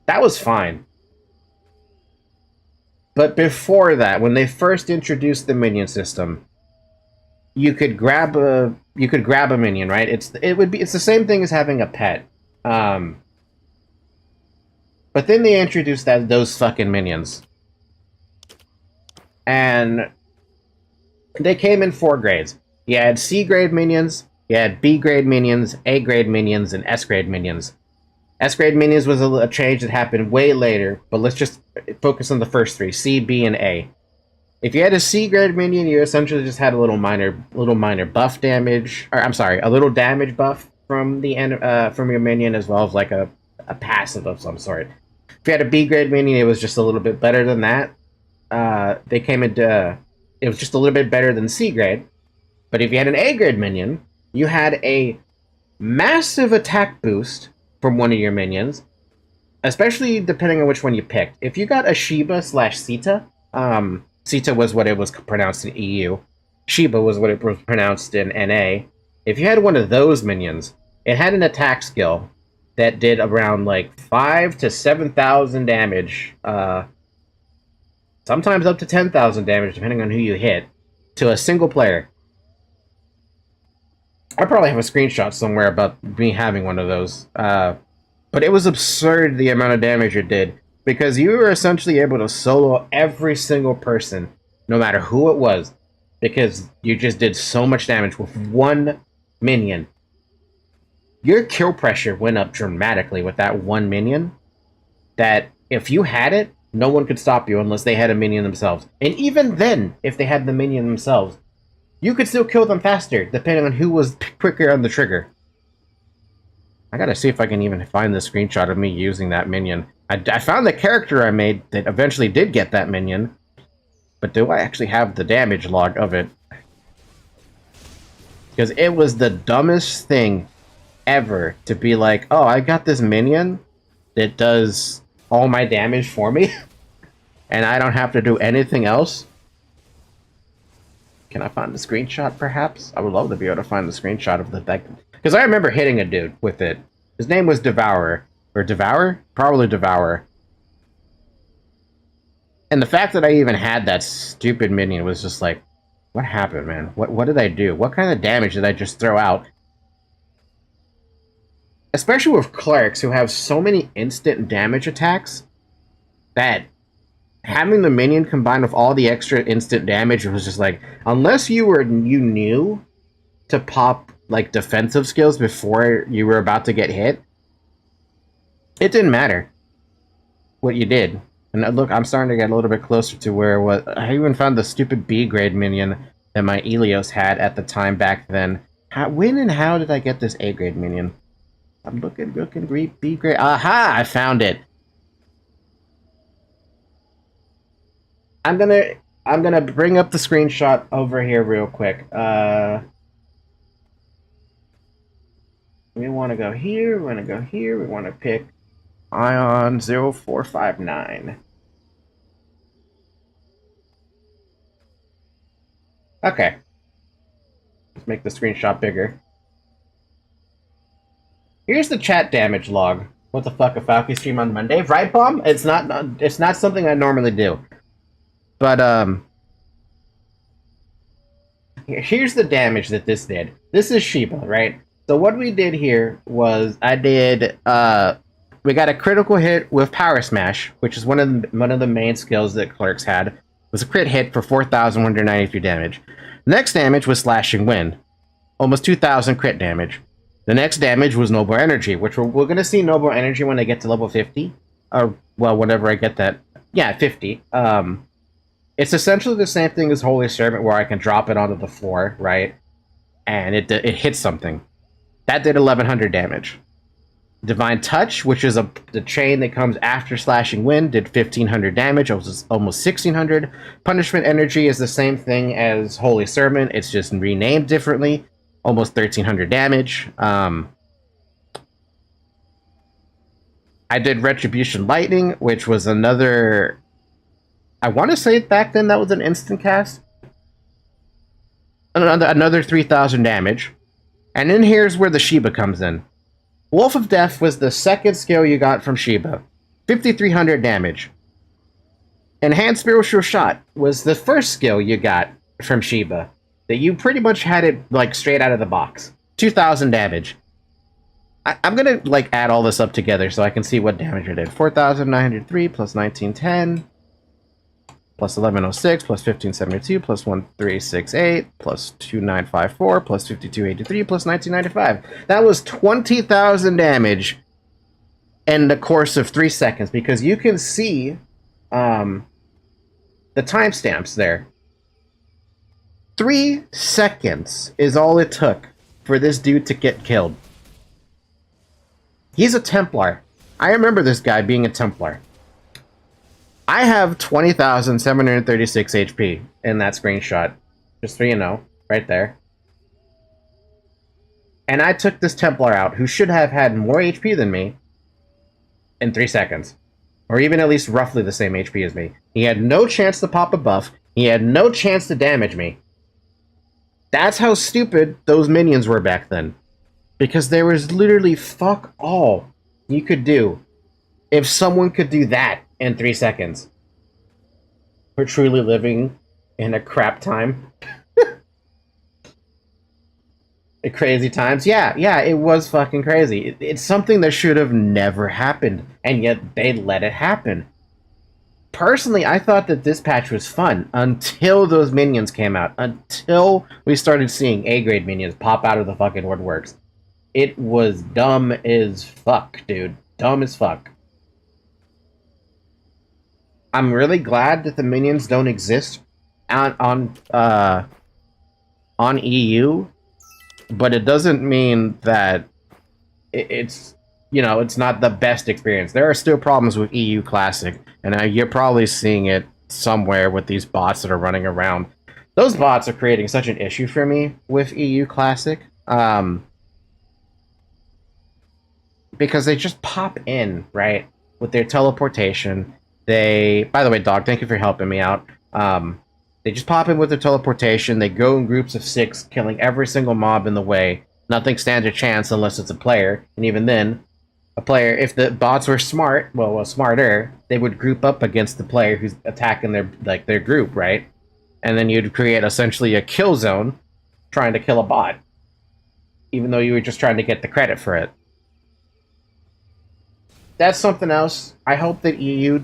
That was fine. But before that, when they first introduced the minion system, you could grab a minion, right? It's the same thing as having a pet. But then they introduced those fucking minions. And they came in 4 grades. You had C grade minions, you had B grade minions, A grade minions, and S grade minions. S grade minions was a change that happened way later, but let's just focus on the first 3, C, B, and A. If you had a C grade minion, you essentially just had a little minor buff damage, or I'm sorry, a little damage buff from your minion, as well as like a passive of some sort. If you had a B grade minion, it was just a little bit better than that. It was just a little bit better than C grade. But if you had an A grade minion, you had a massive attack boost from one of your minions, especially depending on which one you picked. If you got a Shiba/Sita, Sita was what it was pronounced in EU, Shiba was what it was pronounced in NA. If you had one of those minions, it had an attack skill that did around like 5,000 to 7,000 damage, sometimes up to 10,000 damage, depending on who you hit, to a single player. I probably have a screenshot somewhere about me having one of those. But it was absurd the amount of damage it did, because you were essentially able to solo every single person, no matter who it was, because you just did so much damage with one minion. Your kill pressure went up dramatically with that one minion, that if you had it, no one could stop you unless they had a minion themselves. And even then, if they had the minion themselves, you could still kill them faster, depending on who was quicker on the trigger. I gotta see if I can even find the screenshot of me using that minion. I found the character I made that eventually did get that minion, but do I actually have the damage log of it? Because it was the dumbest thing ever to be like, oh, I got this minion that does all my damage for me, and I don't have to do anything else. Can I find the screenshot, perhaps? I would love to be able to find the screenshot of the deck. Because I remember hitting a dude with it. His name was Devourer. Or Devour? Probably Devourer. And the fact that I even had that stupid minion was just like, what happened, man? What did I do? What kind of damage did I just throw out? Especially with clerics who have so many instant damage attacks, that having the minion combined with all the extra instant damage was just like, unless you knew to pop like defensive skills before you were about to get hit, it didn't matter what you did. And look, I'm starting to get a little bit closer to where I even found the stupid B grade minion that my Elios had at the time back then. When and how did I get this A grade minion? I'm looking, B grade. Aha! I found it. I'm gonna bring up the screenshot over here real quick. We want to go here. We want to go here. We want to pick Aion 0459. Okay. Let's make the screenshot bigger. Here's the chat damage log. What the fuck, a Falcon stream on Monday? Right, Bomb? It's not something I normally do. But, here's the damage that this did. This is Shiba, right? So what we did here was we got a critical hit with Power Smash, which is one of the main skills that Clerks had. It was a crit hit for 4,193 damage. The next damage was Slashing Wind, almost 2,000 crit damage. The next damage was Noble Energy, which we're going to see Noble Energy when I get to level 50. Or, well, whenever I get that. Yeah, 50. It's essentially the same thing as Holy Servant, where I can drop it onto the floor, right? And it hits something. That did 1,100 damage. Divine Touch, which is the chain that comes after Slashing Wind, did 1,500 damage, almost 1,600. Punishment Energy is the same thing as Holy Servant, it's just renamed differently, almost 1,300 damage. I did Retribution Lightning, which was another... I want to say back then that was an instant cast. Another 3,000 damage. And then here's where the Shiba comes in. Wolf of Death was the second skill you got from Shiba. 5,300 damage. Enhanced Spiritual Shot was the first skill you got from Shiba. That you pretty much had it, like, straight out of the box. 2,000 damage. I'm gonna, like, add all this up together so I can see what damage it did. 4,903 plus 1910 plus 1106 plus 1572 plus 1368 plus 2954 plus 5283 plus 1995. That was 20,000 damage in the course of 3 seconds, because you can see the timestamps there. 3 seconds is all it took for this dude to get killed. He's a Templar. I remember this guy being a Templar. I have 20,736 HP in that screenshot. Just so you know, right there. And I took this Templar out, who should have had more HP than me, in 3 seconds. Or even at least roughly the same HP as me. He had no chance to pop a buff. He had no chance to damage me. That's how stupid those minions were back then. Because there was literally fuck all you could do if someone could do that in 3 seconds. We're truly living in a crap time. Crazy times. Yeah, it was fucking crazy. It's something that should have never happened, and yet they let it happen. Personally, I thought that this patch was fun until those minions came out. Until we started seeing A-grade minions pop out of the fucking woodworks. It was dumb as fuck, dude. Dumb as fuck. I'm really glad that the minions don't exist on EU, but it doesn't mean that it's, you know, it's not the best experience. There are still problems with EU Classic, and you're probably seeing it somewhere with these bots that are running around. Those bots are creating such an issue for me with EU Classic, because they just pop in, right, with their teleportation. By the way, dog, thank you for helping me out. They just pop in with their teleportation. They go in groups of 6, killing every single mob in the way. Nothing stands a chance unless it's a player. And even then, a player, if the bots were smart, well, smarter, they would group up against the player who's attacking their group, right? And then you'd create essentially a kill zone trying to kill a bot. Even though you were just trying to get the credit for it. That's something else. I hope that the EU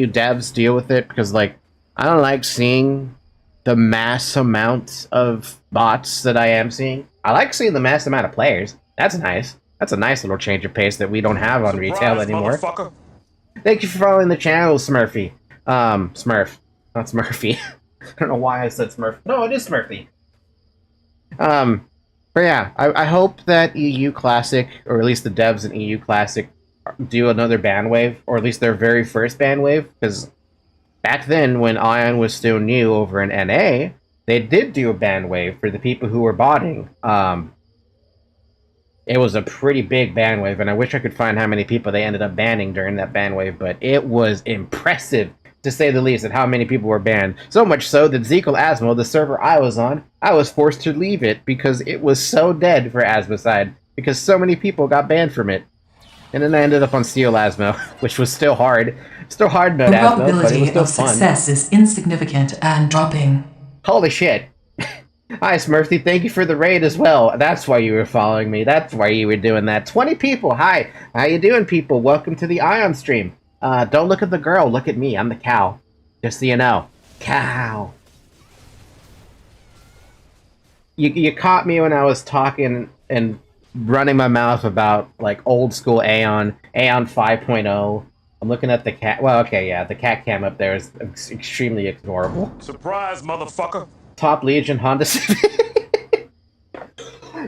devs deal with it, because, like, I don't like seeing the mass amount of bots that I am seeing. I like seeing the mass amount of players. That's nice. That's a nice little change of pace that we don't have on retail anymore. Thank you for following the channel, Smurfy. Smurf. Not Smurfy. I don't know why I said Smurf. No, it is Smurfy. But yeah, I hope that EU Classic, or at least the devs in EU Classic, do another ban wave, or at least their very first ban wave, because back then, when Aion was still new over in NA, they did do a ban wave for the people who were botting. It was a pretty big ban wave, and I wish I could find how many people they ended up banning during that ban wave, but it was impressive, to say the least, at how many people were banned. So much so that Zekel Asmo, the server I was on, I was forced to leave it because it was so dead for Asmocide, because so many people got banned from it. And then I ended up on Steel Asmo, which was still hard. Still hard mode Asmo, but it was still fun. Success is insignificant and dropping. Holy shit. Hi, Smurfy. Thank you for the raid as well. That's why you were following me. That's why you were doing that. 20 people. Hi. How you doing, people? Welcome to the Aion stream. Don't look at the girl. Look at me. I'm the cow. Just so you know. Cow. You caught me when I was talking and running my mouth about, like, old school Aion 5.0. I'm looking at the cat. Well, okay, yeah, the cat cam up there is extremely adorable. Surprise, motherfucker! Top Legion Honda Civic.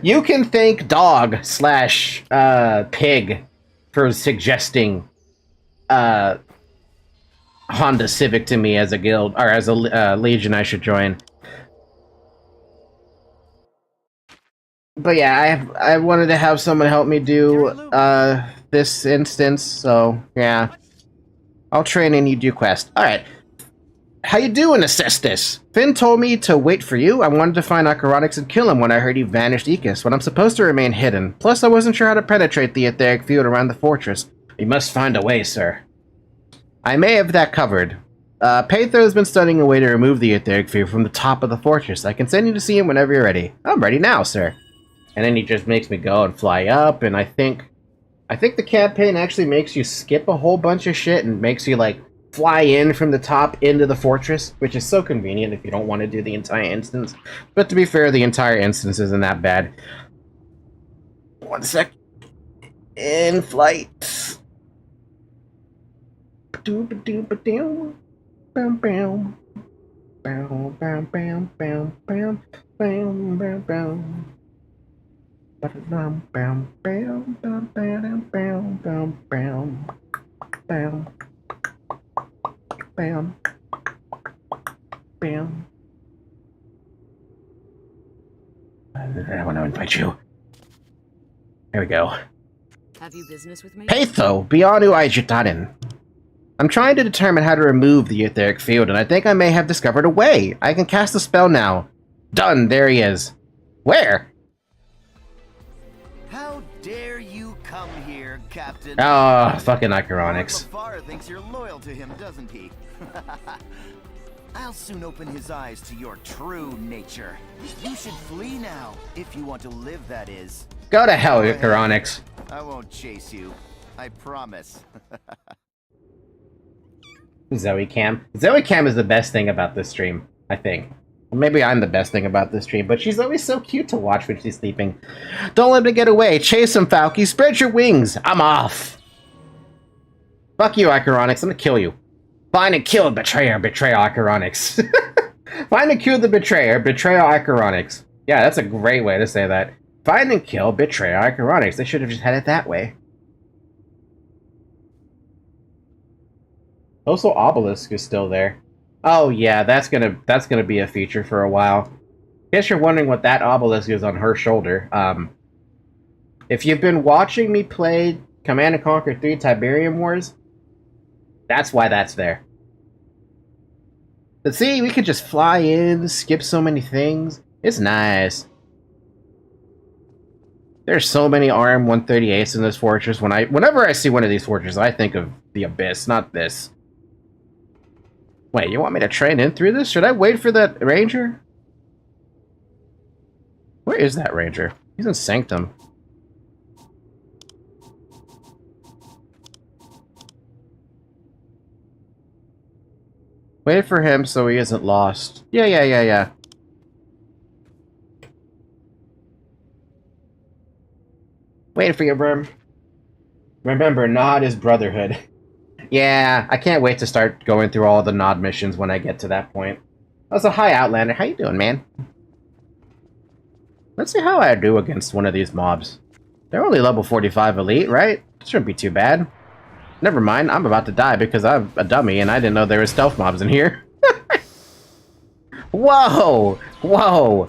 You can thank dog / pig for suggesting Honda Civic to me as a guild, or as a Legion I should join. But yeah, I wanted to have someone help me do this instance, so yeah. I'll train and you do quest. Alright. How you doing, Assistus? Finn told me to wait for you. I wanted to find Apegrixs and kill him when I heard he vanished Ecus, but I'm supposed to remain hidden. Plus, I wasn't sure how to penetrate the etheric field around the fortress. We must find a way, sir. I may have that covered. Peitho has been studying a way to remove the etheric field from the top of the fortress. I can send you to see him whenever you're ready. I'm ready now, sir. And then he just makes me go and fly up, and I think the campaign actually makes you skip a whole bunch of shit and makes you, like, fly in from the top into the fortress, which is so convenient if you don't want to do the entire instance. But to be fair, the entire instance isn't that bad. 1 sec. In flight. Ba-doo-ba-doo-ba-doo. Bam bam. Bam bam bam bam bam bam bam bam. Ba-dum bam bam bam bam bam bam bam bam bam bam. I want to invite you. There we go. Have you business with me? Peitho, Bianu Aijitarin. I'm trying to determine how to remove the etheric field, and I think I may have discovered a way. I can cast a spell now. Done, there he is. Where? How dare you come here, Captain? Oh, fucking Iconics. Lafar thinks you're loyal to him, doesn't he? I'll soon open his eyes to your true nature. You should flee now, if you want to live, that is. Go to hell, Iconics. I won't chase you. I promise. Zoe Cam. Zoe Cam is the best thing about this stream, I think. Or maybe I'm the best thing about this stream, but she's always so cute to watch when she's sleeping. Don't let him get away. Chase him, Falky. Spread your wings. I'm off. Fuck you, Iconics. I'm gonna kill you. Find and kill the betrayer, Iconics. Find and kill the betrayer, Iconics. Yeah, that's a great way to say that. Find and kill betrayer, Iconics. They should have just had it that way. Also, Obelisk is still there. Oh yeah, that's gonna be a feature for a while. Guess you're wondering what that obelisk is on her shoulder. If you've been watching me play Command & Conquer 3 Tiberium Wars, that's why that's there. But see, we could just fly in, skip so many things. It's nice. There's so many RM-138s in this fortress. Whenever I see one of these fortresses, I think of the Abyss, not this. Wait, you want me to train in through this? Should I wait for that ranger? Where is that ranger? He's in Sanctum. Wait for him so he isn't lost. Yeah. Waiting for you, Brim. Remember, Nod is brotherhood. Yeah, I can't wait to start going through all the Nod missions when I get to that point. Also, hi, Outlander. How you doing, man? Let's see how I do against one of these mobs. They're only level 45 elite, right? Shouldn't be too bad. Never mind, I'm about to die because I'm a dummy and I didn't know there were stealth mobs in here. Whoa! Whoa!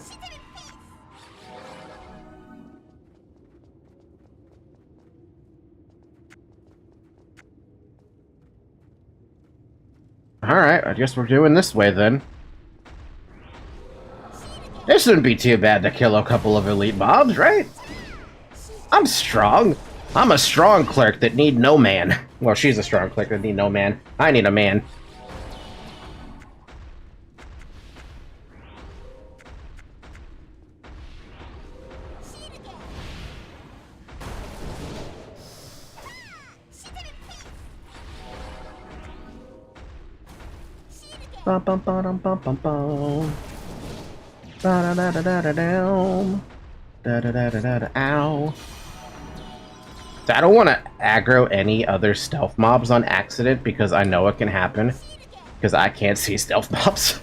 Alright, I guess we're doing this way then. It shouldn't be too bad to kill a couple of elite mobs, right? I'm strong. I'm a strong clerk that need no man. Well, she's a strong clerk that need no man. I need a man. Bum bum bum bum bum bum. Da da da da da da down. Da da da da da da. Ow. I don't want to aggro any other stealth mobs on accident because I know it can happen. Because I can't see stealth mobs.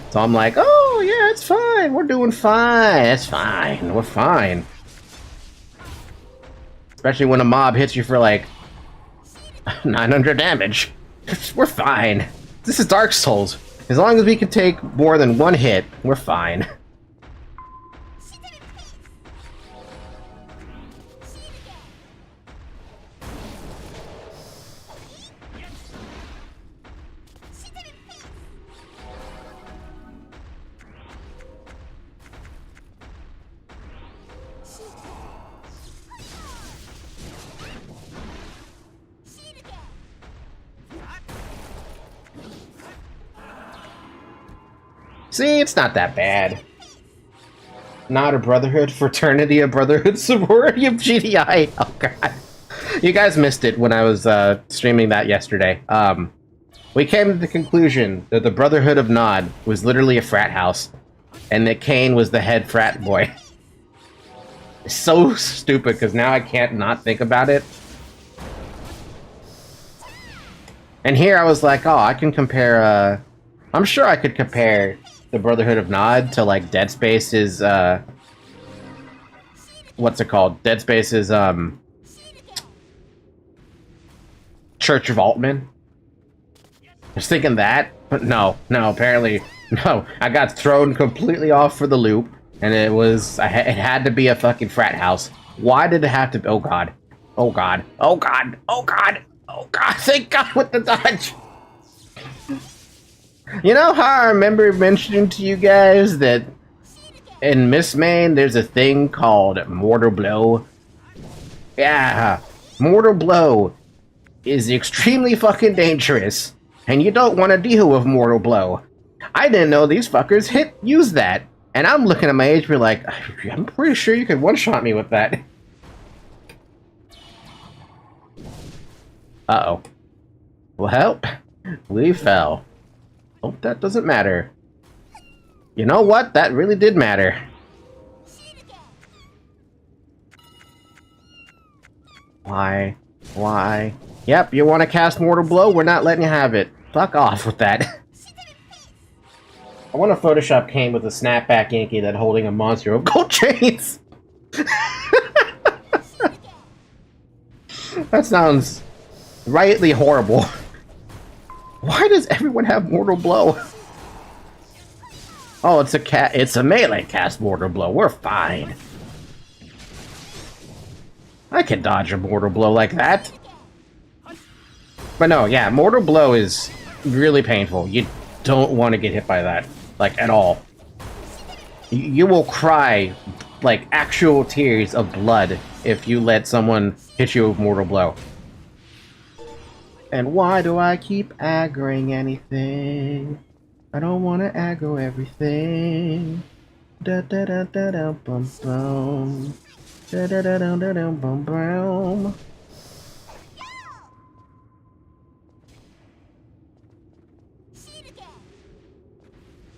So I'm like, oh yeah, it's fine. We're doing fine. It's fine. We're fine. Especially when a mob hits you for like 900 damage. We're fine. This is Dark Souls. As long as we can take more than one hit, we're fine. See, it's not that bad. Not a brotherhood, fraternity, a brotherhood, sorority of GDI. Oh god. You guys missed it when I was streaming that yesterday. We came to the conclusion that the Brotherhood of Nod was literally a frat house, and that Kane was the head frat boy. It's so stupid, because now I can't not think about it. And here I was like, oh, I can compare, I'm sure I could compare the Brotherhood of Nod to, like, Dead Space's, what's it called? Dead Space's, Church of Altman. I was thinking that, but no, apparently, no. I got thrown completely off for the loop, and it was, it had to be a fucking frat house. Why did it have to be? Oh god. Oh god. Oh god. Oh god. Oh god. Thank god with the dodge. You know how I remember mentioning to you guys that in Miss Main there's a thing called Mortal Blow? Yeah. Mortal Blow is extremely fucking dangerous. And you don't want to deal with Mortal Blow. I didn't know these fuckers use that. And I'm looking at my HP like, I'm pretty sure you could one-shot me with that. Uh-oh. Well, we fell. Hope that doesn't matter. You know what? That really did matter. Why? Why? Yep, you want to cast Mortal Blow? We're not letting you have it. Fuck off with that. I want to Photoshop Kane with a snapback Yankee that holding a monster of gold chains. That sounds rightly horrible. Why does everyone have Mortal Blow? Oh, it's a melee cast Mortal Blow. We're fine. I can dodge a Mortal Blow like that. But no, yeah, Mortal Blow is really painful. You don't want to get hit by that, like, at all. You will cry, like, actual tears of blood if you let someone hit you with Mortal Blow. And why do I keep aggroing anything? I don't want to aggro everything. Da da da da da bum bum. Da da da da da da bum bum.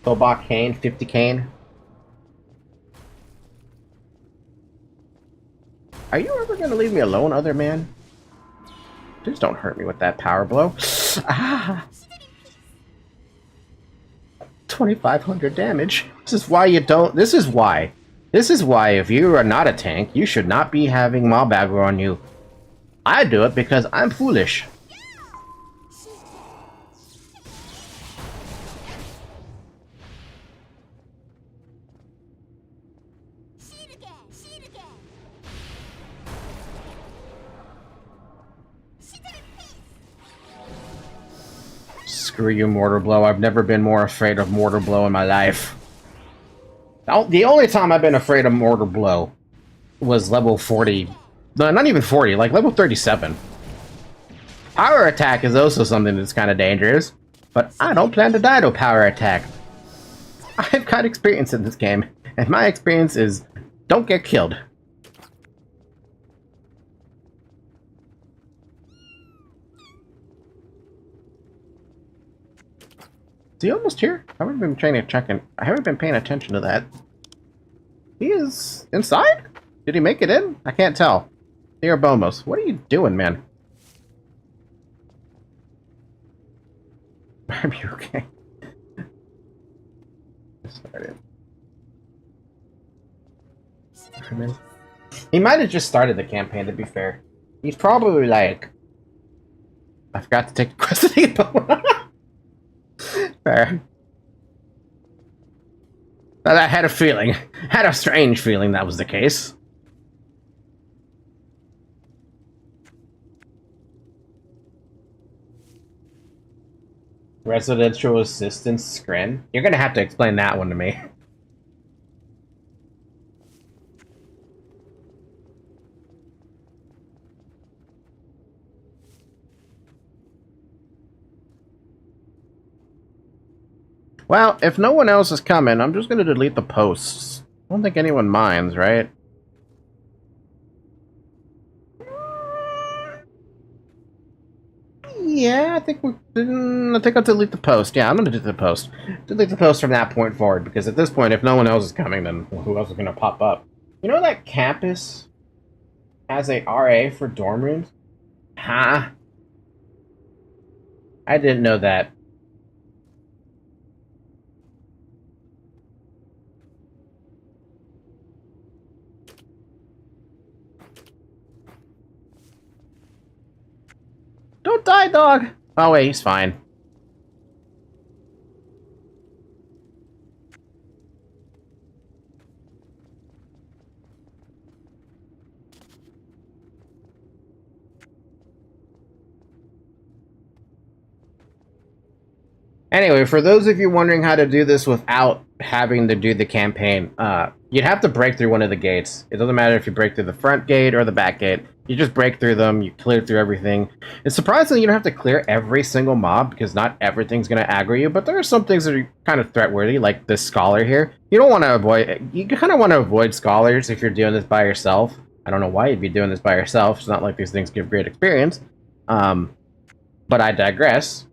Phobok Kane, 50 Kane. Are you ever gonna leave me alone, other man? Please don't hurt me with that power blow. Ah! 2,500 damage. This is why you don't. This is why. This is why if you are not a tank, you should not be having mob aggro on you. I do it because I'm foolish. Screw you, Mortar Blow. I've never been more afraid of Mortar Blow in my life. The only time I've been afraid of Mortar Blow was level 40. No, not even 40, like level 37. Power Attack is also something that's kind of dangerous, but I don't plan to die to Power Attack. I've got experience in this game, and my experience is don't get killed. Is he almost here? I haven't been I haven't been paying attention to that. He is inside? Did he make it in? I can't tell. Here, Bomos. What are you doing, man? Are you okay? Started. He might have just started the campaign, to be fair. He's probably like, I forgot to take the quest to the fair. I had a feeling. Had a strange feeling that was the case. Residential assistance scrin? You're gonna have to explain that one to me. Well, if no one else is coming, I'm just gonna delete the posts. I don't think anyone minds, right? Yeah, I think I'll delete the post. Yeah, I'm gonna delete the post. Delete the post from that point forward, because at this point, if no one else is coming, then who else is gonna pop up? You know that campus has a RA for dorm rooms? Huh? I didn't know that. Don't die, dog! Oh wait, he's fine. Anyway, for those of you wondering how to do this without having to do the campaign, you'd have to break through one of the gates. It doesn't matter if you break through the front gate or the back gate. You just break through them, you clear through everything. It's surprising you don't have to clear every single mob, because not everything's going to aggro you, but there are some things that are kind of threat-worthy, like this scholar here. You don't want to avoid... You kind of want to avoid scholars if you're doing this by yourself. I don't know why you'd be doing this by yourself. It's not like these things give great experience. But I digress.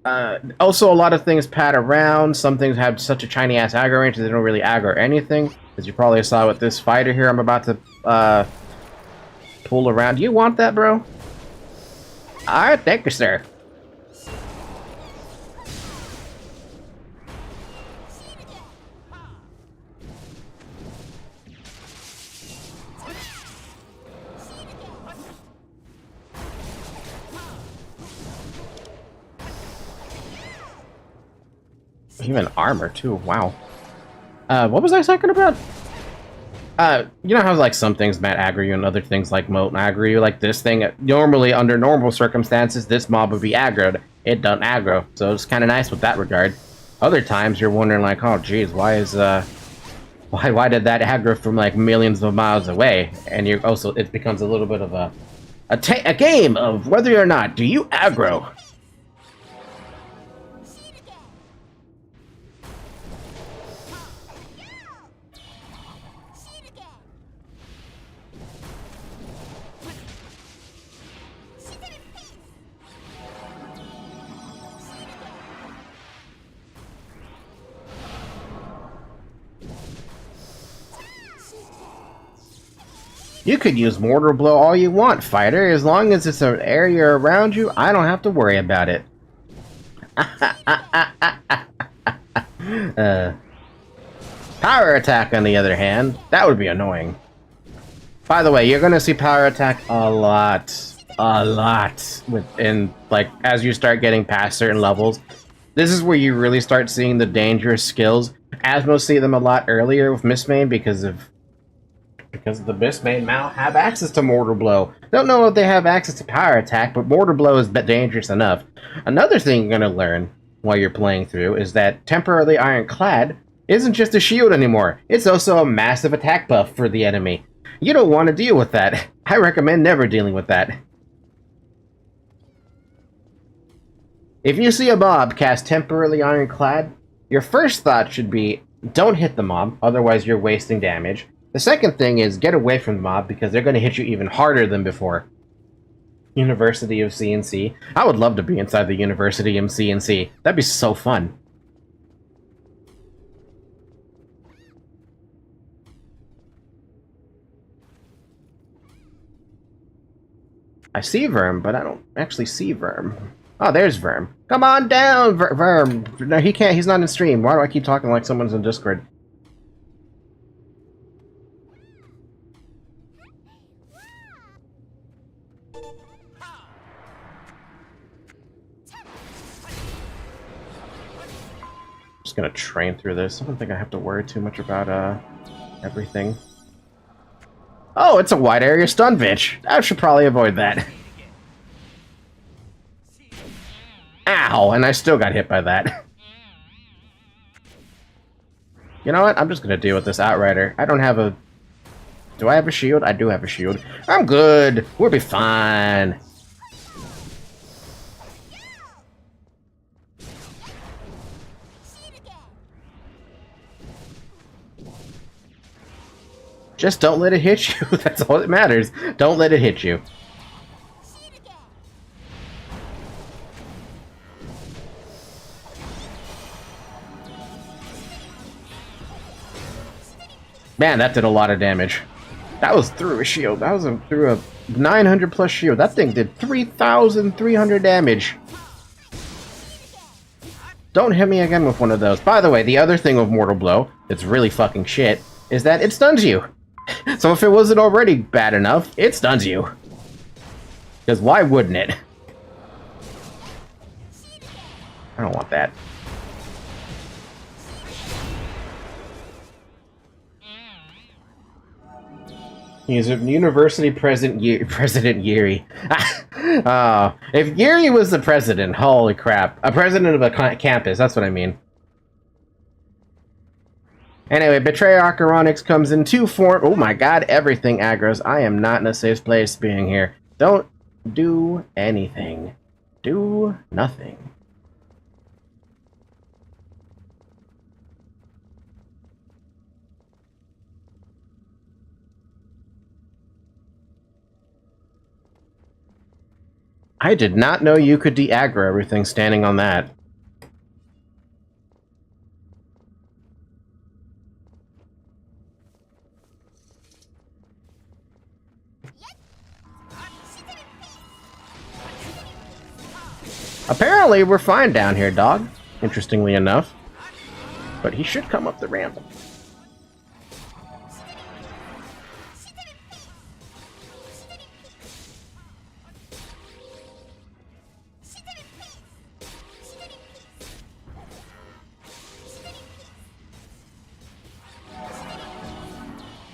Also, a lot of things pad around. Some things have such a tiny ass aggro range that they don't really aggro anything. As you probably saw with this fighter here, I'm about to pull around. Do you want that, bro? Alright, thank you, sir. Even armor too. Wow. What was I talking about? You know how like some things might aggro you and other things like moat aggro you. Like this thing, normally under normal circumstances, this mob would be aggroed. It doesn't aggro, so it's kind of nice with that regard. Other times you're wondering like, oh geez, why is why did that aggro from like millions of miles away? And you also it becomes a little bit of a game of whether or not do you aggro. You could use Mortar Blow all you want, fighter. As long as it's an area around you, I don't have to worry about it. Power Attack, on the other hand, that would be annoying. By the way, you're gonna see Power Attack a lot. Within, like, as you start getting past certain levels. This is where you really start seeing the dangerous skills. Asmos see them a lot earlier with Mistmane because the Mistmane now have access to Mortar Blow. Don't know if they have access to Power Attack, but Mortar Blow is dangerous enough. Another thing you're going to learn while you're playing through is that temporarily ironclad isn't just a shield anymore. It's also a massive attack buff for the enemy. You don't want to deal with that. I recommend never dealing with that. If you see a mob cast temporarily ironclad, your first thought should be, don't hit the mob, otherwise you're wasting damage. The second thing is get away from the mob because they're going to hit you even harder than before. University of CNC. I would love to be inside the University of CNC. That'd be so fun. I see Verm, but I don't actually see Verm. Oh, there's Verm. Come on down, Verm. No, he can't. He's not in stream. Why do I keep talking like someone's in Discord? Just gonna train through this. I don't think I have to worry too much about everything. Oh, it's a wide area stun bitch. I should probably avoid that. Ow, and I still got hit by that. You know what? I'm just gonna deal with this Outrider. I don't have a... Do I have a shield? I do have a shield. I'm good. We'll be fine. Just don't let it hit you. That's all that matters. Don't let it hit you. Man, that did a lot of damage. That was through a shield. That was through a 900 plus shield. That thing did 3,300 damage. Don't hit me again with one of those. By the way, the other thing with Mortal Blow that's really fucking shit is that it stuns you. So if it wasn't already bad enough, it stuns you. Because why wouldn't it? I don't want that. He's a university President Yuri. If Yuri was the president, holy crap. A president of a campus, that's what I mean. Anyway, Betrayer Archaronix comes in two form. Oh my god, everything aggros. I am not in a safe place being here. Don't do anything. Do nothing. I did not know you could de-aggro everything standing on that. Apparently, we're fine down here, dog. Interestingly enough. But he should come up the ramp.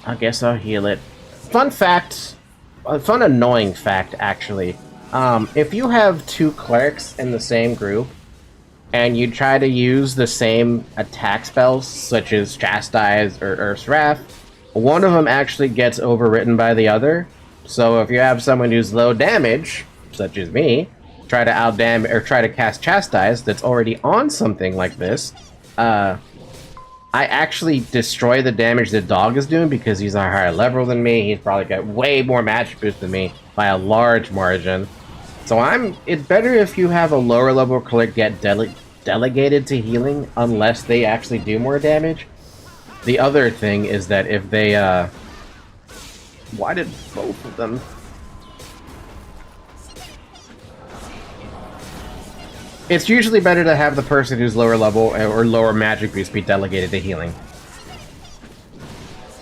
I guess I'll heal it. Fun fact, a fun annoying fact, actually. If you have two clerics in the same group, and you try to use the same attack spells, such as Chastise or Earth's Wrath, one of them actually gets overwritten by the other. So if you have someone who's low damage, such as me, try to outdam or try to cast Chastise that's already on something like this, I actually destroy the damage the dog is doing because he's a higher level than me. He's probably got way more magic boost than me by a large margin. So it's better if you have a lower level cleric get delegated to healing unless they actually do more damage. The other thing is that if they, why did both of them? It's usually better to have the person who's lower level or lower magic boost be delegated to healing.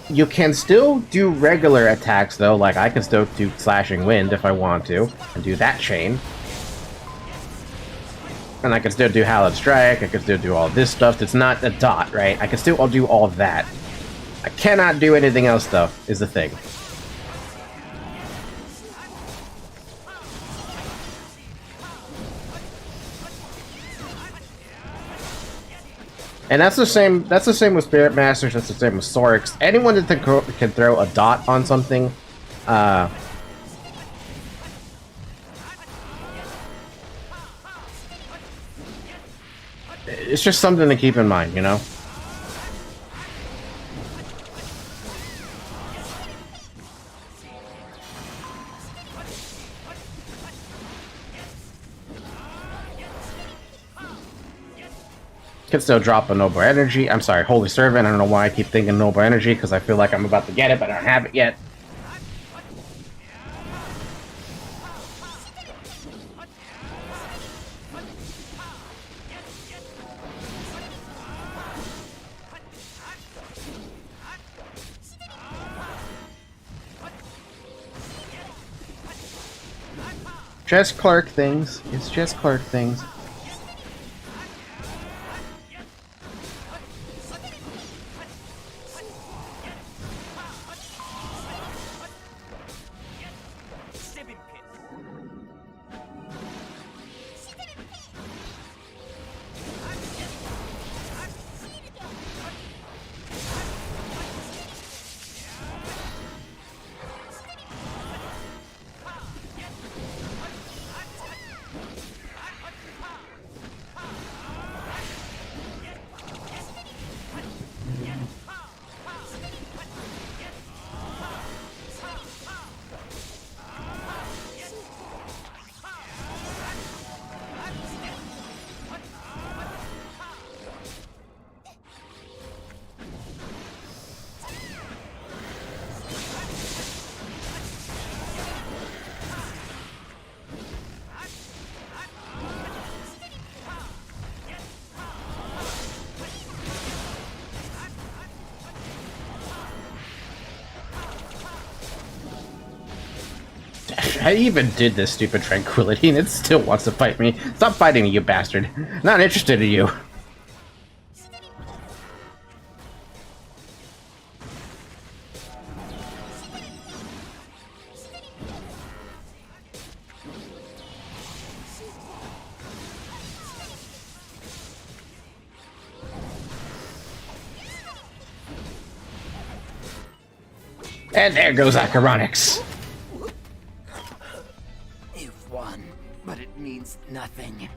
You can still do regular attacks though, like I can still do Slashing Wind if I want to, and do that chain. And I can still do Hallowed Strike, I can still do all this stuff that's not a dot, right? I can still do all of that. I cannot do anything else though, is the thing. And that's the same with Spirit Masters, that's the same with Sorix. Anyone that can throw a dot on something, it's just something to keep in mind, you know? Can still drop a Noble Energy. I'm sorry, Holy Servant. I don't know why I keep thinking Noble Energy, because I feel like I'm about to get it, but I don't have it yet. Just clerk things. It's just clerk things. I even did this stupid tranquility and it still wants to fight me. Stop fighting me, you bastard. Not interested in you. And there goes Acronyx. You've won, but it means nothing.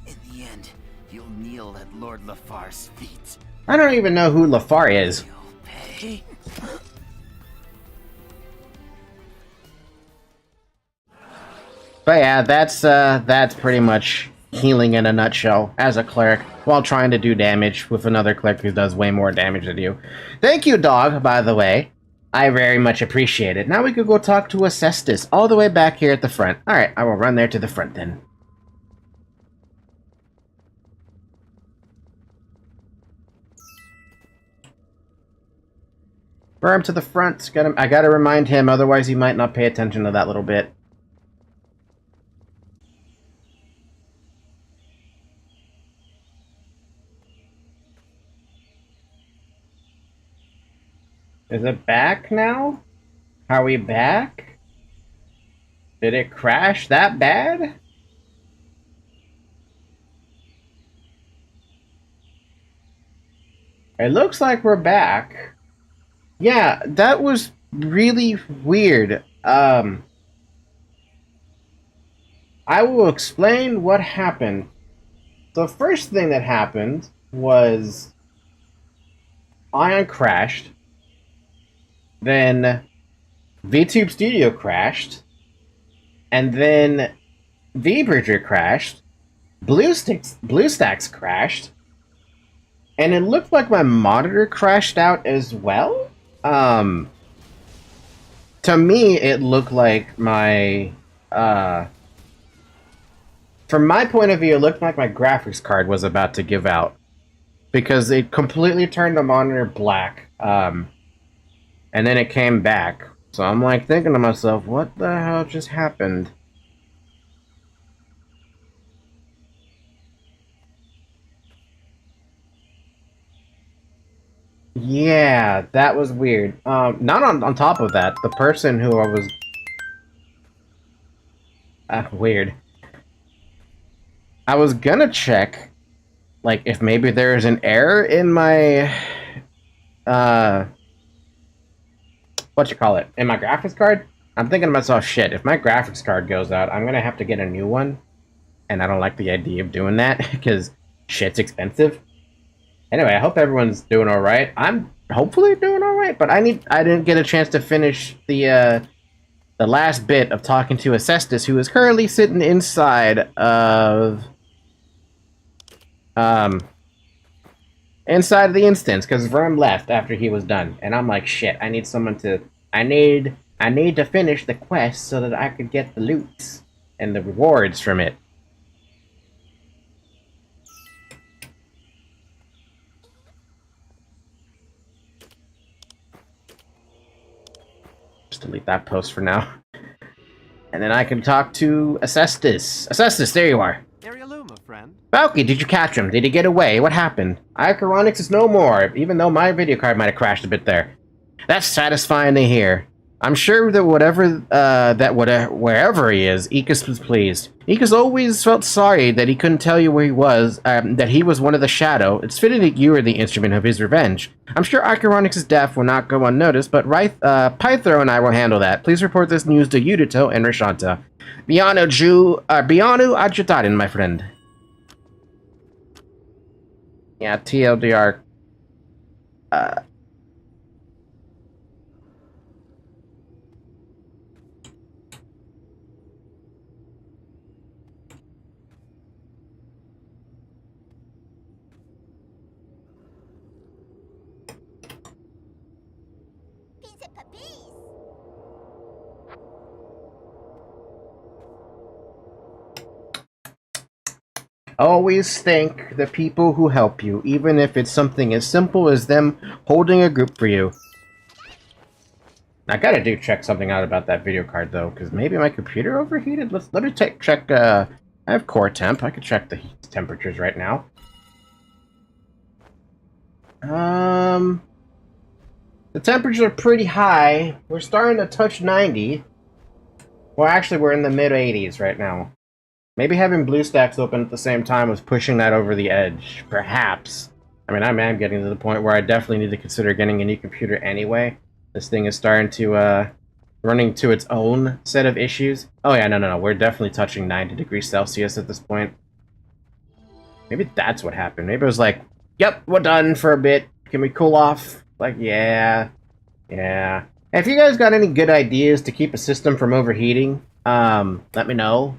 In the end, you'll kneel at Lord Lafar's feet. I don't even know who Lafar is. You'll pay. But yeah, that's pretty much healing in a nutshell as a cleric while trying to do damage with another cleric who does way more damage than you. Thank you, dog, by the way. I very much appreciate it. Now we could go talk to Acestus all the way back here at the front. Alright, I will run there to the front then. Burn him to the front. I gotta remind him, otherwise he might not pay attention to that little bit. Is it back now? Are we back? Did it crash that bad? It looks like we're back. Yeah, that was really weird. I will explain what happened. The first thing that happened was Aion crashed. Then VTube Studio crashed, and then VBridger crashed, BlueStacks crashed, and it looked like my monitor crashed out as well. To me, it looked like my from my point of view, it looked like my graphics card was about to give out because it completely turned the monitor black. And then it came back. So I'm like thinking to myself, what the hell just happened? Yeah, that was weird. Not on top of that, the person who I was... weird. I was gonna check, like, if maybe there is an error in my... in my graphics card? I'm thinking to myself, shit, if my graphics card goes out, I'm gonna have to get a new one. And I don't like the idea of doing that, because shit's expensive. Anyway, I hope everyone's doing alright. I'm hopefully doing alright, but I didn't get a chance to finish the last bit of talking to Acestus, who is currently sitting inside of... inside the instance, because Verm left after he was done. And I'm like, shit, I need someone to... I need to finish the quest so that I could get the loots and the rewards from it. Just delete that post for now. And then I can talk to Acestus. Acestus, there you are. There you my friend. Valky, did you catch him? Did he get away? What happened? Icronix is no more, even though my video card might have crashed a bit there. That's satisfying to hear. I'm sure that wherever he is, Ikas was pleased. Ikas always felt sorry that he couldn't tell you where he was, that he was one of the Shadow. It's fitting that you are the instrument of his revenge. I'm sure Icronix's death will not go unnoticed, but Pythro and I will handle that. Please report this news to Yudito and Rashanta. Bianu Ajutarin, my friend. Yeah, TLDR. Always thank the people who help you, even if it's something as simple as them holding a group for you. I gotta check something out about that video card though, because maybe my computer overheated. Let me check. I have core temp. I can check the heat temperatures right now. The temperatures are pretty high. We're starting to touch 90. Well, actually, we're in the mid 80s right now. Maybe having BlueStacks open at the same time was pushing that over the edge. Perhaps. I mean, I am getting to the point where I definitely need to consider getting a new computer anyway. This thing is starting to, running to its own set of issues. Oh yeah, no. We're definitely touching 90 degrees Celsius at this point. Maybe that's what happened. Maybe it was like, yep, we're done for a bit. Can we cool off? Like, yeah. If you guys got any good ideas to keep a system from overheating, let me know.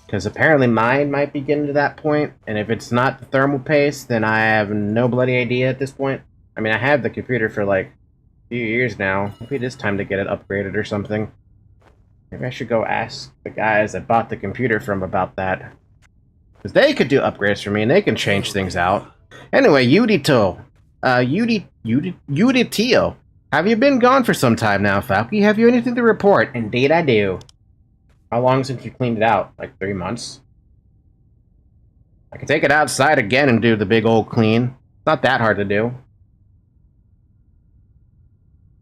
Because apparently mine might be getting to that point, and if it's not the thermal paste, then I have no bloody idea at this point. I mean, I have the computer for like a few years now. Maybe it is time to get it upgraded or something. Maybe I should go ask the guys I bought the computer from about that. Because they could do upgrades for me, and they can change things out. Anyway, Udito. Uditio. Have you been gone for some time now, Falky? Have you anything to report? Indeed I do. How long since you cleaned it out? Like 3 months? I can take it outside again and do the big old clean. It's not that hard to do.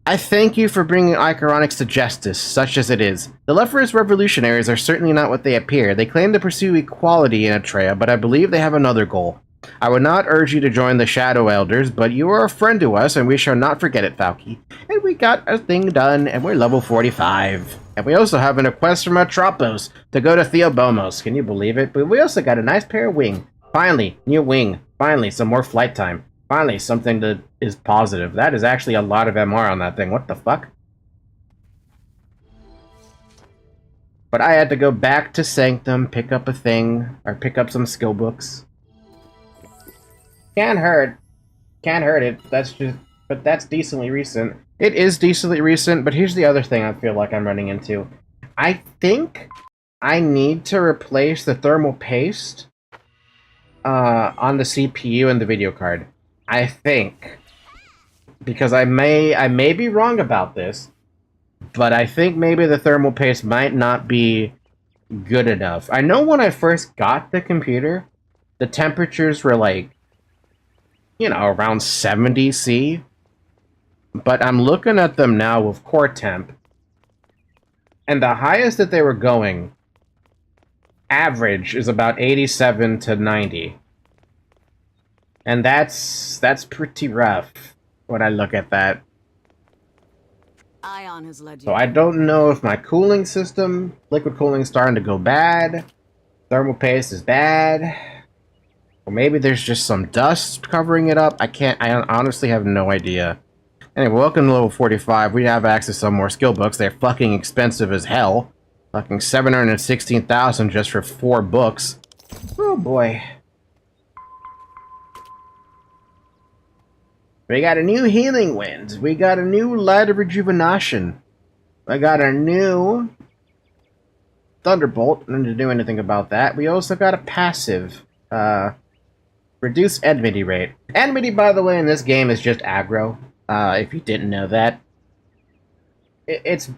I thank you for bringing Iconics to justice, such as it is. The leftist revolutionaries are certainly not what they appear. They claim to pursue equality in Atreia, but I believe they have another goal. I would not urge you to join the Shadow Elders, but you are a friend to us, and we shall not forget it, Falky. And we got a thing done, and we're level 45. And we also have an request from Atropos to go to Theobomos. Can you believe it? But we also got a nice pair of wing. Finally, new wing. Finally, some more flight time. Finally, something that is positive. That is actually a lot of MR on that thing. What the fuck? But I had to go back to Sanctum, pick up a thing, or pick up some skill books. Can't hurt it. But that's decently recent. It is decently recent, but here's the other thing I feel like I'm running into. I think I need to replace the thermal paste on the CPU and the video card. I think. Because I may be wrong about this, but I think maybe the thermal paste might not be good enough. I know when I first got the computer, the temperatures were like, you know, around 70 C. But I'm looking at them now with core temp, and the highest that they were going, average, is about 87 to 90. And that's pretty rough when I look at that. Aion has led you. So I don't know if my cooling system, liquid cooling, is starting to go bad. Thermal paste is bad. Or maybe there's just some dust covering it up. I honestly have no idea. Anyway, welcome to level 45. We have access to some more skill books. They're fucking expensive as hell. Fucking 716,000 just for 4 books. Oh boy. We got a new Healing Wind. We got a new Light of Rejuvenation. I got a new Thunderbolt. I don't need to do anything about that. We also got a passive. Reduced enmity rate. Enmity, by the way, in this game is just aggro. If you didn't know that. It's...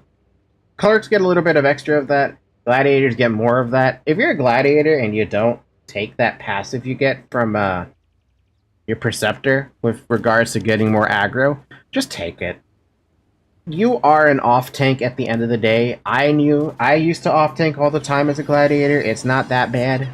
Clerks get a little bit of extra of that. Gladiators get more of that. If you're a gladiator and you don't take that passive you get from your Preceptor with regards to getting more aggro, just take it. You are an off-tank at the end of the day. I used to off-tank all the time as a gladiator. It's not that bad.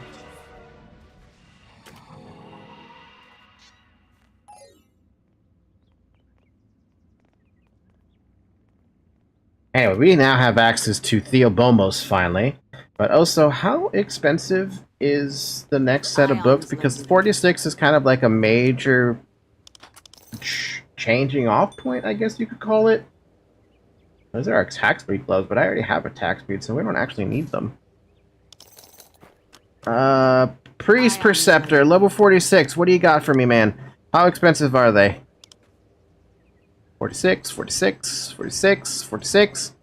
Anyway, we now have access to Theobomos finally. But also, how expensive is the next set of books? Because 46 is kind of like a major changing off point, I guess you could call it. Those are our attack speed gloves, but I already have attack speed, so we don't actually need them. Priest Preceptor, level 46. What do you got for me, man? How expensive are they? 46, 46, 46, 46.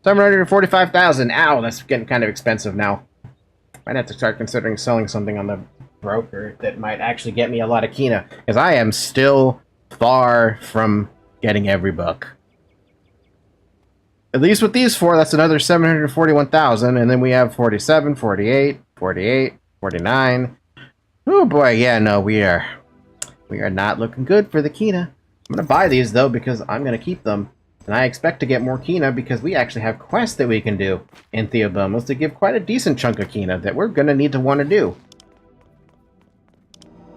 745,000. Ow, that's getting kind of expensive now. Might have to start considering selling something on the broker that might actually get me a lot of Kina, because I am still far from getting every book. at least with these four, that's another 741,000, and then we have 47, 48, 48, 49. Oh boy, yeah, no, we are not looking good for the Kina. I'm gonna buy these though because I'm gonna keep them, and I expect to get more Kina because we actually have quests that we can do in Theobomos to give quite a decent chunk of Kina that we're gonna need to want to do.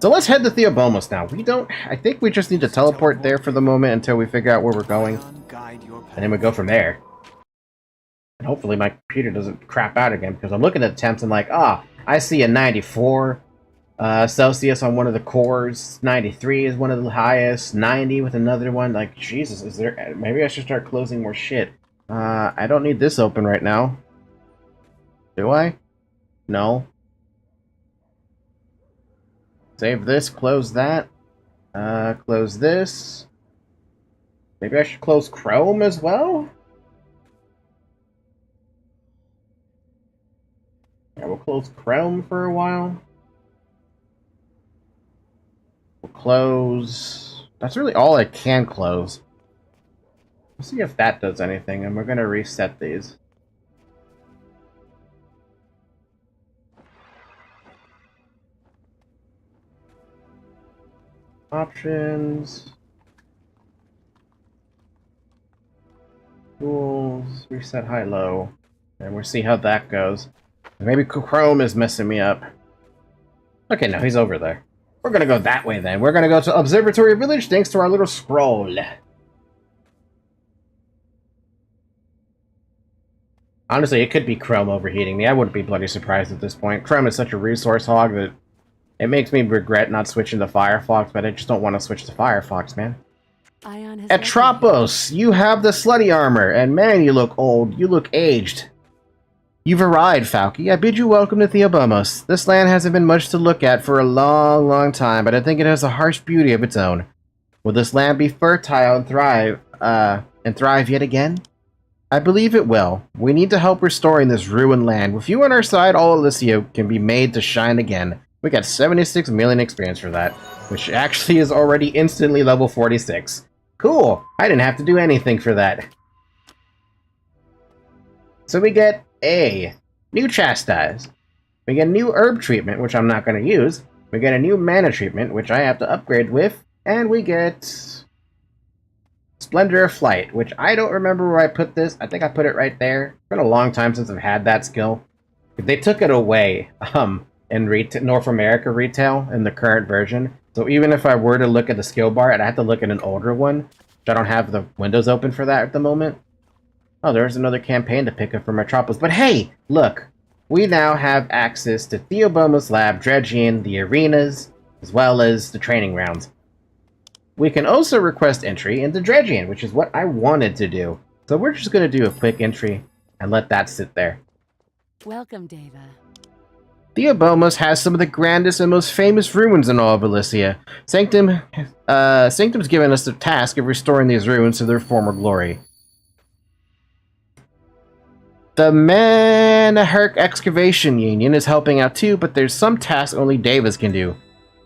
So let's head to Theobomos now. I think we just need to teleport there for the moment until we figure out where we're going, and then we go from there. And hopefully my computer doesn't crap out again, because I'm looking at the temps and like, I see a 94 Celsius on one of the cores, 93 is one of the highest, 90 with another one. Like, Jesus, maybe I should start closing more shit. I don't need this open right now. Do I? No. Save this, close that. Close this. Maybe I should close Chrome as well? Yeah, we'll close Chrome for a while. We'll close... That's really all I can close. Let's see if that does anything, and we're gonna reset these. Options. Tools. Reset high-low. And we'll see how that goes. Maybe Chrome is messing me up. Okay, no, he's over there. We're gonna go that way then. We're gonna go to Observatory Village thanks to our little scroll. Honestly, it could be Chrome overheating me. I wouldn't be bloody surprised at this point. Chrome is such a resource hog that it makes me regret not switching to Firefox, but I just don't want to switch to Firefox, man. Aion has Atropos, you have the slutty armor, and man, you look old. You look aged. You've arrived, Falky. I bid you welcome to Theobomos. This land hasn't been much to look at for a long, long time, but I think it has a harsh beauty of its own. Will this land be fertile and thrive yet again? I believe it will. We need to help restoring this ruined land. With you on our side, all Elysia can be made to shine again. We got 76 million experience for that, which actually is already instantly level 46. Cool! I didn't have to do anything for that. So we get a new Chastise. We get a new herb treatment, which I'm not going to use. We get a new mana treatment, which I have to upgrade with. And we get Splendor of Flight, which I don't remember where I put this. I think I put it right there. It's been a long time since I've had that skill. They took it away in North America retail in the current version. So even if I were to look at the skill bar, I'd have to look at an older one, which I don't have the windows open for that at the moment. Oh, there's another campaign to pick up for Metropolis. But hey, look! We now have access to Theobomos Lab, Dredgion, the arenas, as well as the training grounds. We can also request entry into Dredgion, which is what I wanted to do. So we're just going to do a quick entry and let that sit there. Welcome, Deva. Theobomos has some of the grandest and most famous ruins in all of Elysia. Sanctum's given us the task of restoring these ruins to their former glory. The Manaherk Excavation Union is helping out too, but there's some tasks only Devas can do.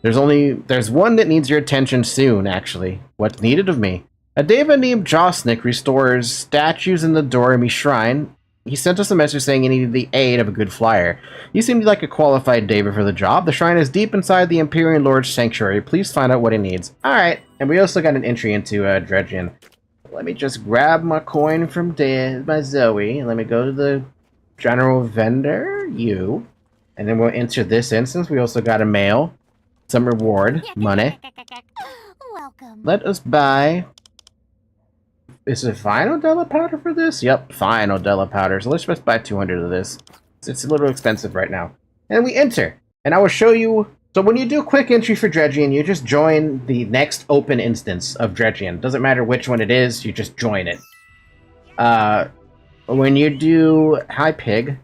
There's one that needs your attention soon, actually. What's needed of me? A Deva named Josnik restores statues in the Doremi Shrine. He sent us a message saying he needed the aid of a good flyer. You seemed like a qualified Deva for the job. The shrine is deep inside the Empyrean Lord's sanctuary. Please find out what he needs. Alright, and we also got an entry into Dredgion. Let me just grab my coin from my Zoe. Let me go to the general vendor, you. And then we'll enter this instance. We also got a mail. Some reward. Money. Welcome. Let us buy... Is it Final Della Powder for this? Yep, Final Della Powder. So let's just buy 200 of this. It's a little expensive right now. And we enter. And I will show you... So when you do a quick entry for Dredgion, you just join the next open instance of Dredgion. Doesn't matter which one it is, you just join it. When you do... Hi, Pig.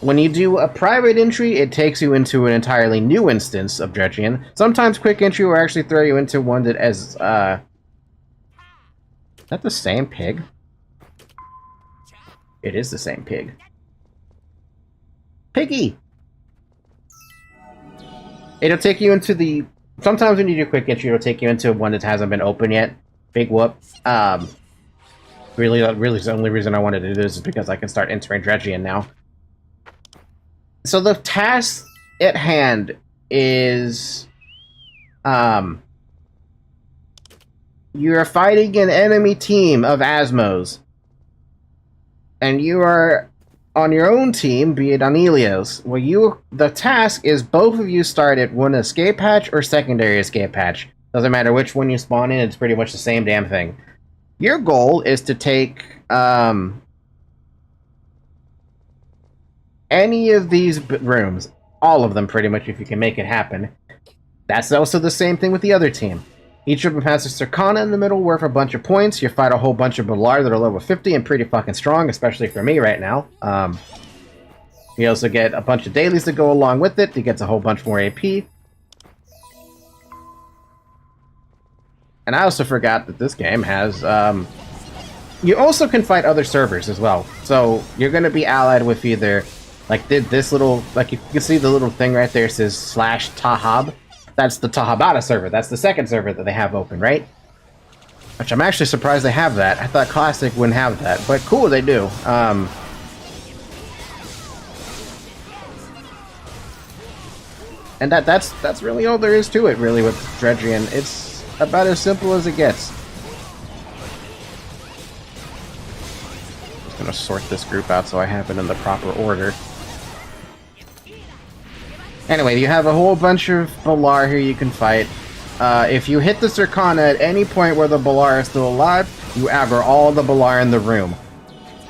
When you do a private entry, it takes you into an entirely new instance of Dredgion. Sometimes quick entry will actually throw you into one that has, Is that the same pig? It is the same pig. Piggy! It'll take you into the Sometimes when you do quick entry, it'll take you into one that hasn't been open yet. Big whoop. Really, the only reason I wanted to do this is because I can start entering Dredgion now. So the task at hand is, you're fighting an enemy team of Asmos, and you are on your own team, be it on Helios. Well, the task is both of you start at one escape hatch or secondary escape hatch. Doesn't matter which one you spawn in, it's pretty much the same damn thing. Your goal is to take any of these rooms, all of them pretty much, if you can make it happen. That's also the same thing with the other team. Each of them has a Circana in the middle worth a bunch of points. You fight a whole bunch of Balar that are level 50 and pretty fucking strong, especially for me right now. You also get a bunch of dailies that go along with it. You get a whole bunch more AP. And I also forgot that this game has, you also can fight other servers as well. So you're going to be allied with either, like this little, like you can see the little thing right there says /Tahab. That's the Tahabata server. That's the second server that they have open, right? Which I'm actually surprised they have that. I thought Classic wouldn't have that, but cool, they do. And that's really all there is to it, really, with Dredgion. It's about as simple as it gets. Just gonna sort this group out so I have it in the proper order. Anyway, you have a whole bunch of Balar here you can fight. If you hit the Circana at any point where the Balar is still alive, you aggro all the Balar in the room.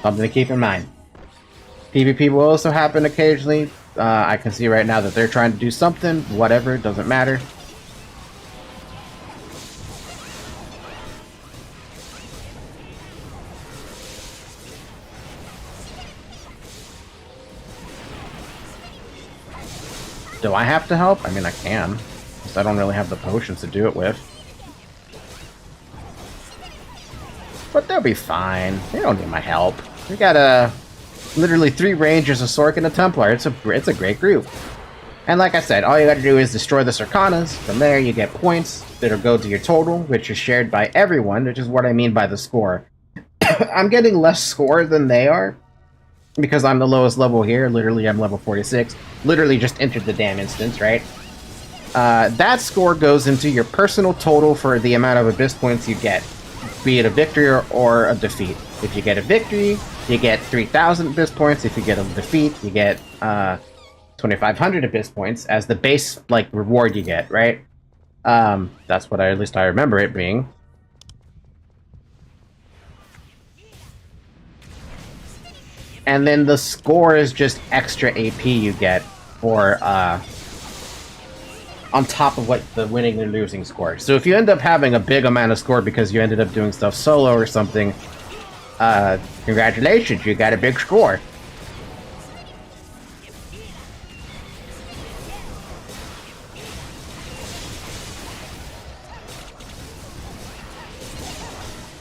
Something to keep in mind. PvP will also happen occasionally. I can see right now that they're trying to do something. Whatever, doesn't matter. Do I have to help? I mean, I can. Because I don't really have the potions to do it with. But they'll be fine. They don't need my help. We got literally 3 Rangers, a Sork, and a Templar. It's a great group. And like I said, all you gotta do is destroy the Circanas. From there, you get points that'll go to your total, which is shared by everyone, which is what I mean by the score. I'm getting less score than they are. Because I'm the lowest level here. Literally, I'm level 46. Literally just entered the damn instance, right? That score goes into your personal total for the amount of Abyss points you get. Be it a victory or a defeat. If you get a victory, you get 3,000 Abyss points. If you get a defeat, you get 2,500 Abyss points as the base, like, reward you get, right? That's what at least I remember it being. And then the score is just extra AP you get for, on top of what the winning and losing score. So if you end up having a big amount of score because you ended up doing stuff solo or something, congratulations, you got a big score.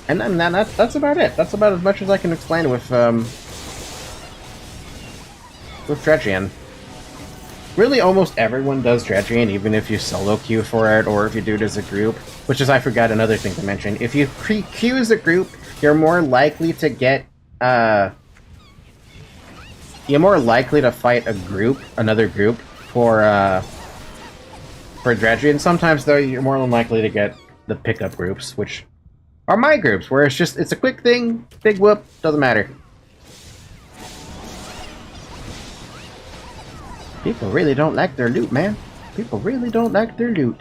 And then that's about it. That's about as much as I can explain with Dredgion. Really, almost everyone does Dredgion, even if you solo queue for it, or if you do it as a group. Which is, I forgot another thing to mention. If you queue as a group, you're more likely to get, you're more likely to fight another group, for Dredgion. Sometimes, though, you're more than likely to get the pickup groups, which are my groups, where it's a quick thing, big whoop, doesn't matter. People really don't like their loot, man. People really don't like their loot.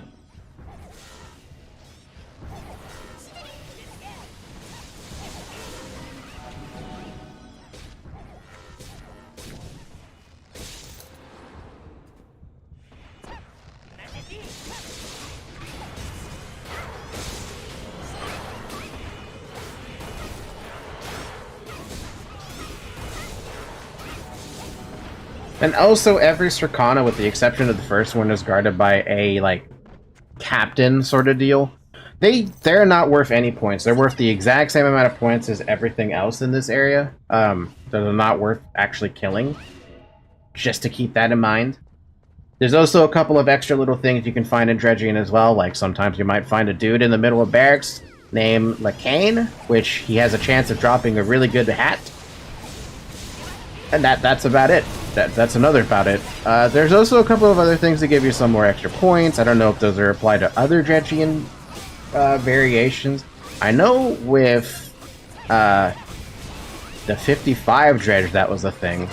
And also, every Circana, with the exception of the first one, is guarded by a, like, captain sort of deal. They're not worth any points. They're worth the exact same amount of points as everything else in this area. They're not worth actually killing. Just to keep that in mind. There's also a couple of extra little things you can find in Dredgion as well, like sometimes you might find a dude in the middle of barracks named Lacane, which he has a chance of dropping a really good hat. And that's about it. That's another about it. There's also a couple of other things that give you some more extra points. I don't know if those are applied to other Dredgion variations. I know with the 55 dredge that was a thing,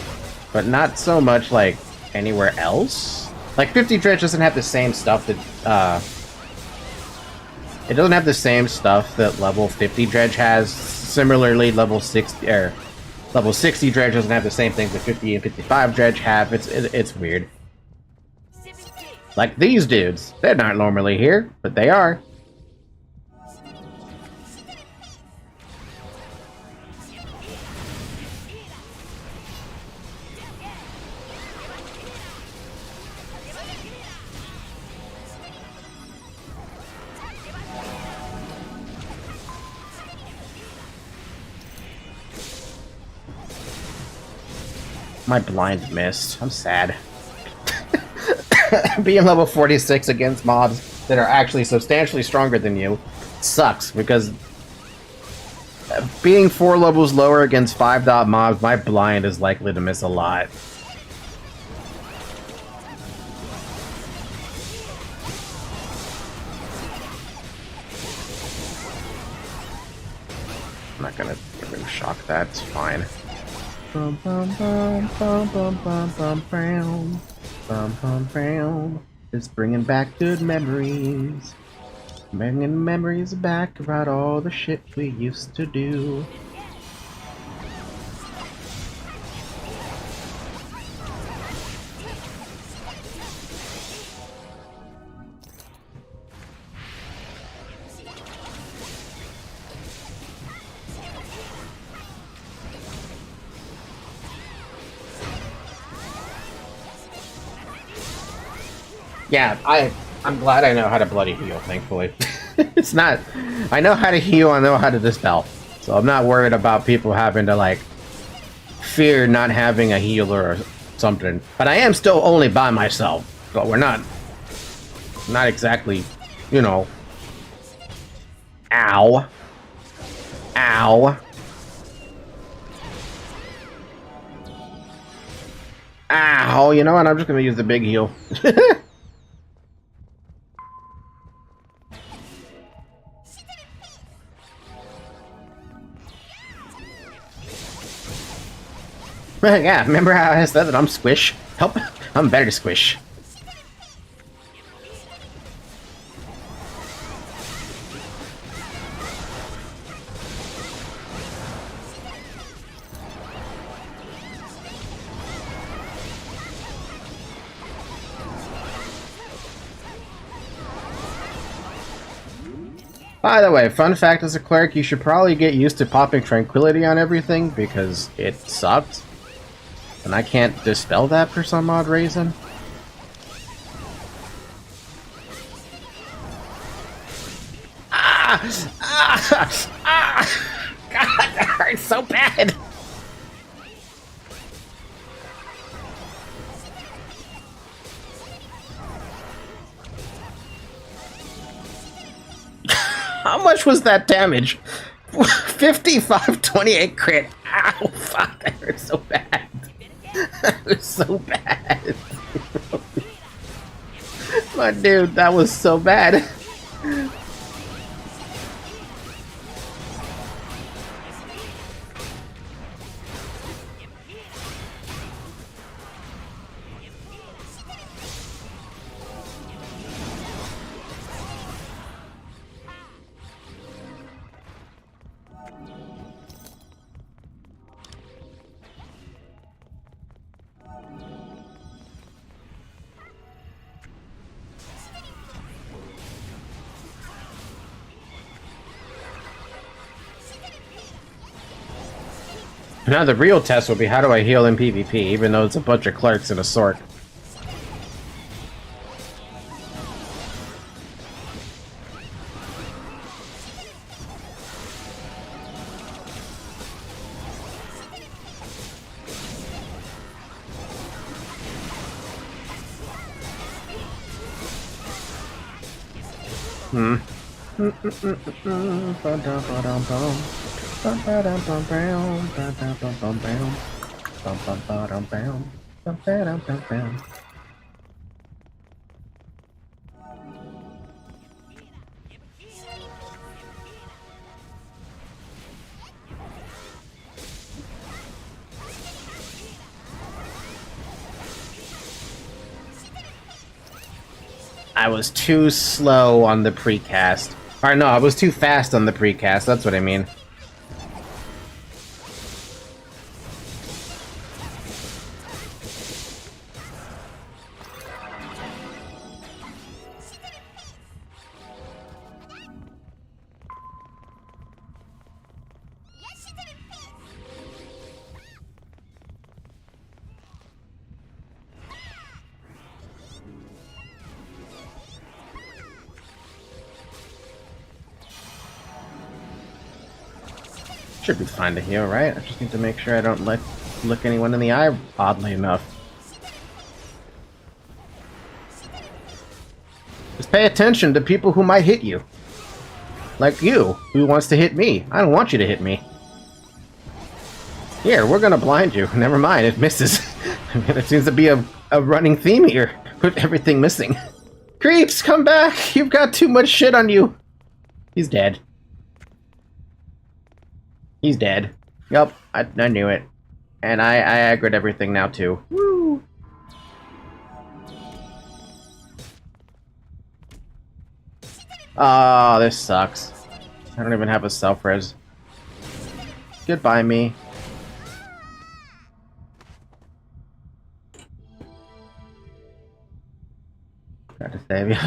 but not so much like anywhere else. Like 50 dredge doesn't have the same stuff that it doesn't have the same stuff that level 50 dredge has. Similarly, level 60 or level 60 dredge doesn't have the same things that 50 and 55 dredge have. It's weird. Like these dudes, they're not normally here, but they are. My blind missed. I'm sad. Being level 46 against mobs that are actually substantially stronger than you sucks, because being 4 levels lower against 5-dot mobs, my blind is likely to miss a lot. I'm not gonna shock that, it's fine. Bum bum bum bum bum bum bum bum bum bum bum. It's bringing back good memories. Bringing memories back about all the shit we used to do. Yeah, I'm glad I know how to bloody heal, thankfully. It's not... I know how to heal, I know how to dispel. So I'm not worried about people having to, like, fear not having a healer or something. But I am still only by myself. But we're not exactly, you know... Ow. Ow. Ow, you know what? I'm just gonna use the big heal. Yeah, remember how I said that I'm squish? Help, I'm better to squish. By the way, fun fact as a cleric, you should probably get used to popping Tranquility on everything because it sucked. And I can't dispel that for some odd reason. Ah! Ah! Ah! God, that hurts so bad! How much was that damage? 55, 28 crit. Ow, fuck, that hurts so bad. That was so bad. My dude, that was so bad. Now the real test will be how do I heal in PvP, even though it's a bunch of clerks and a sword. I was too slow on the precast. Or no, I was too fast on the precast, that's what I mean. Should be fine to heal, right? I just need to make sure I don't look anyone in the eye, oddly enough. Just pay attention to people who might hit you. Like you, who wants to hit me. I don't want you to hit me. Here, we're gonna blind you. Never mind, it misses. I mean, it seems to be a running theme here, with everything missing. Creeps, come back! You've got too much shit on you! He's dead. He's dead. Yup, I knew it. And I aggroed everything now, too. Woo! Oh, this sucks. I don't even have a self-res. Goodbye, me. Got to save you.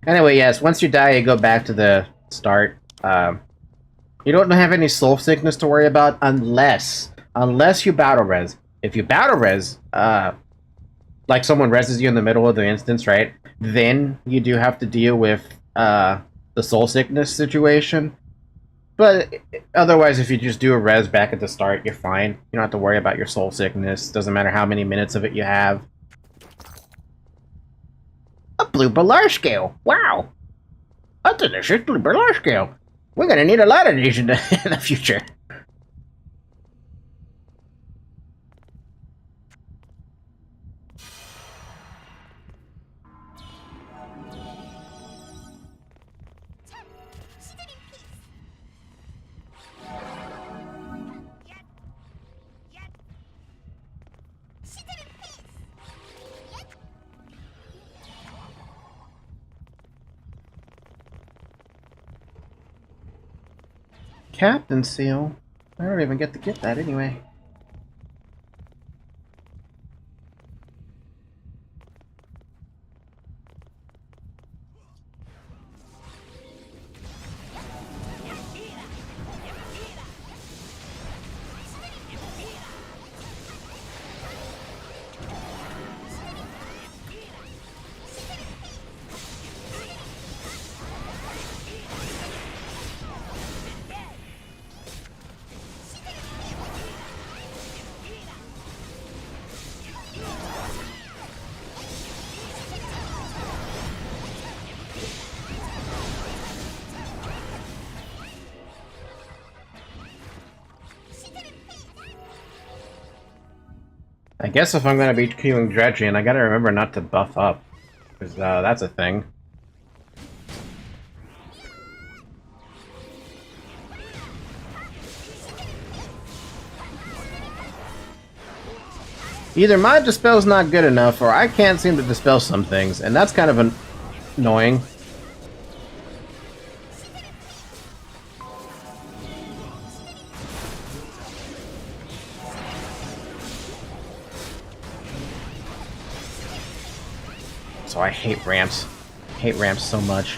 Anyway, yes, once you die, you go back to the start. You don't have any soul sickness to worry about unless you battle res. If you battle res, like someone reses you in the middle of the instance, right? Then you do have to deal with the soul sickness situation. But otherwise, if you just do a res back at the start, you're fine. You don't have to worry about your soul sickness. Doesn't matter how many minutes of it you have. A blue Balar scale. Wow. A delicious blue Balar scale. We're gonna need a lot of these in the future. Captain Seal? I don't even get to get that anyway. I guess if I'm gonna be queuing Dredgion, I gotta remember not to buff up. Because that's a thing. Either my dispel's not good enough, or I can't seem to dispel some things, and that's kind of annoying. So I hate ramps. Hate ramps so much.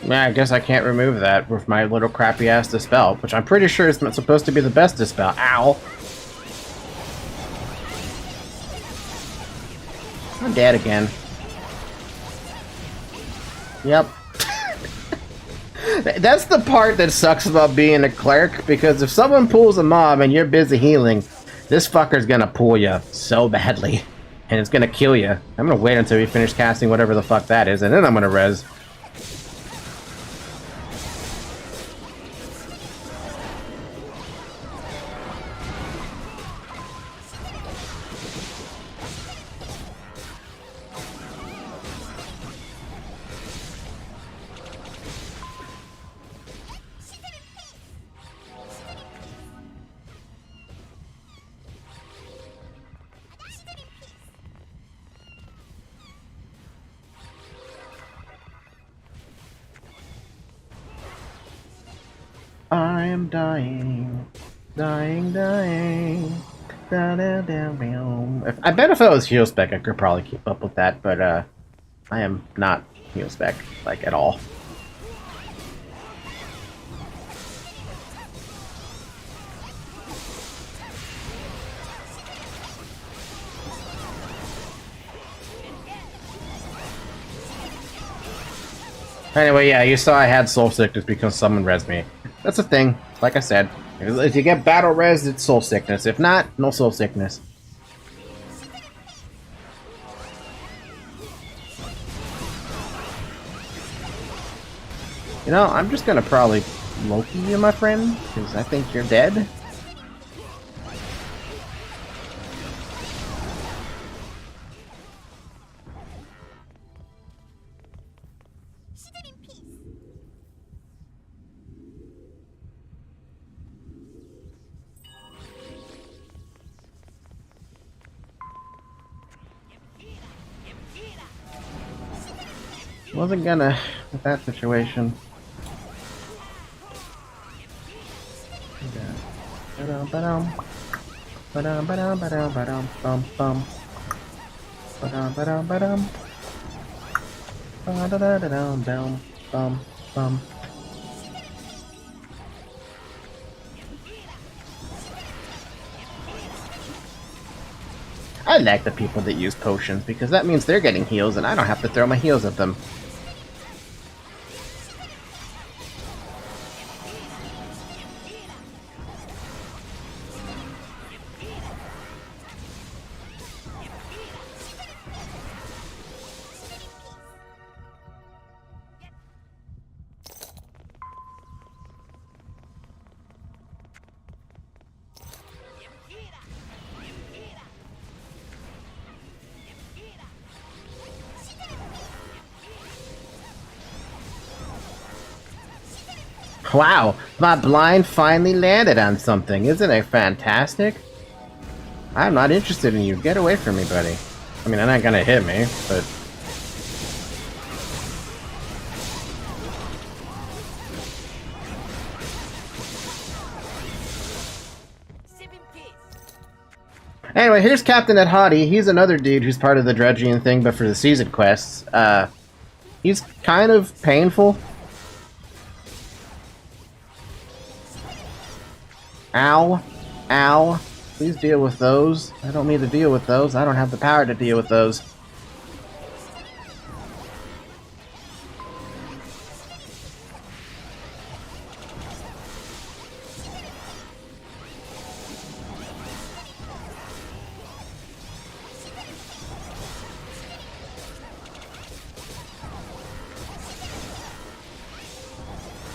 Yeah, I guess I can't remove that with my little crappy ass dispel, which I'm pretty sure is supposed to be the best dispel. Ow! I'm dead again. Yep. That's the part that sucks about being a cleric, because if someone pulls a mob and you're busy healing, this fucker's gonna pull you so badly, and it's gonna kill you. I'm gonna wait until we finish casting whatever the fuck that is, and then I'm gonna res. I am dying, dying. Da, da, da, da. I bet if I was heal spec, I could probably keep up with that, but I am not heal spec, like, at all. Anyway, yeah, you saw I had soul sickness because someone res me. That's a thing. Like I said, if you get battle res, it's soul sickness. If not, no soul sickness. You know, I'm just gonna probably Loki you, my friend, because I think you're dead. Wasn't gonna with that situation. I like the people that use potions because that means they're getting heals and I don't have to throw my heals at them. Wow, my blind finally landed on something. Isn't it fantastic? I'm not interested in you. Get away from me, buddy. I mean, they're not gonna hit me, but... Anyway, here's Captain Ed Hottie. He's another dude who's part of the Dredgion thing, but for the season quests. He's kind of painful. Ow. Ow. Please deal with those. I don't need to deal with those. I don't have the power to deal with those.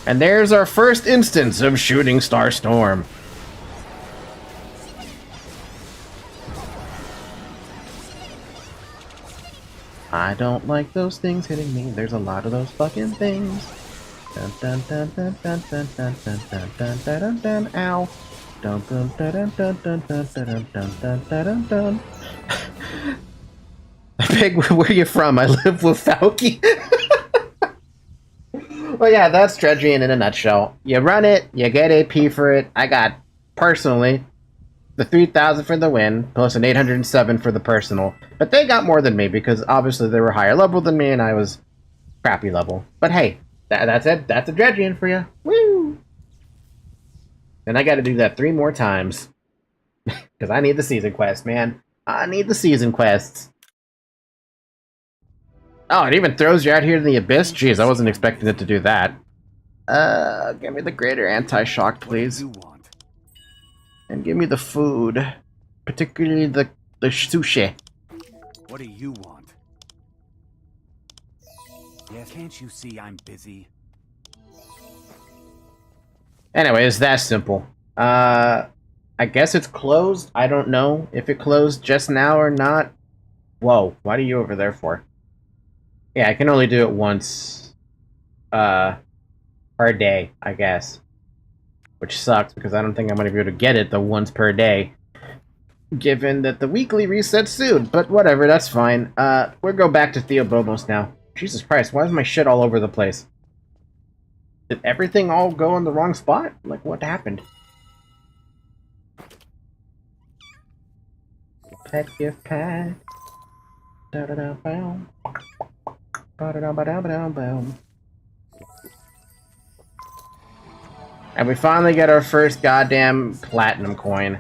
And there's our first instance of Shooting Star Storm. I don't like those things hitting me. There's a lot of those fucking things. Dun dun dun dun dun dun dun dun dun dun dun dun dun. Ow. Dun dun dun dun dun dun dun dun dun dun dun dun. Pig, where are you from? I live with Falky. Well, yeah, that's Dredgion in a nutshell. You run it, you get AP for it. I got, personally, the 3,000 for the win, plus an 807 for the personal. But they got more than me, because obviously they were higher level than me, and I was crappy level. But hey, that's it. That's a Dredgion for you. Woo! And I gotta do that 3 more times. Because I need the season quest, man. I need the season quests. Oh, it even throws you out here in the abyss? Jeez, I wasn't expecting it to do that. Give me the greater anti-shock, please. What do you want? And give me the food. Particularly the sushi. What do you want? Yes, can't you see I'm busy? Anyway, it's that simple. I guess it's closed. I don't know if it closed just now or not. Whoa, what are you over there for? Yeah, I can only do it once per day, I guess. Which sucks, because I don't think I'm going to be able to get it the once per day. Given that the weekly resets soon. But whatever, that's fine. We'll go back to Theobomos now. Jesus Christ, why is my shit all over the place? Did everything all go in the wrong spot? Like, what happened? Pet gift pack. Da-da-da-bow. Ba-da-da-ba-da-ba-da-bow. And we finally get our first goddamn platinum coin.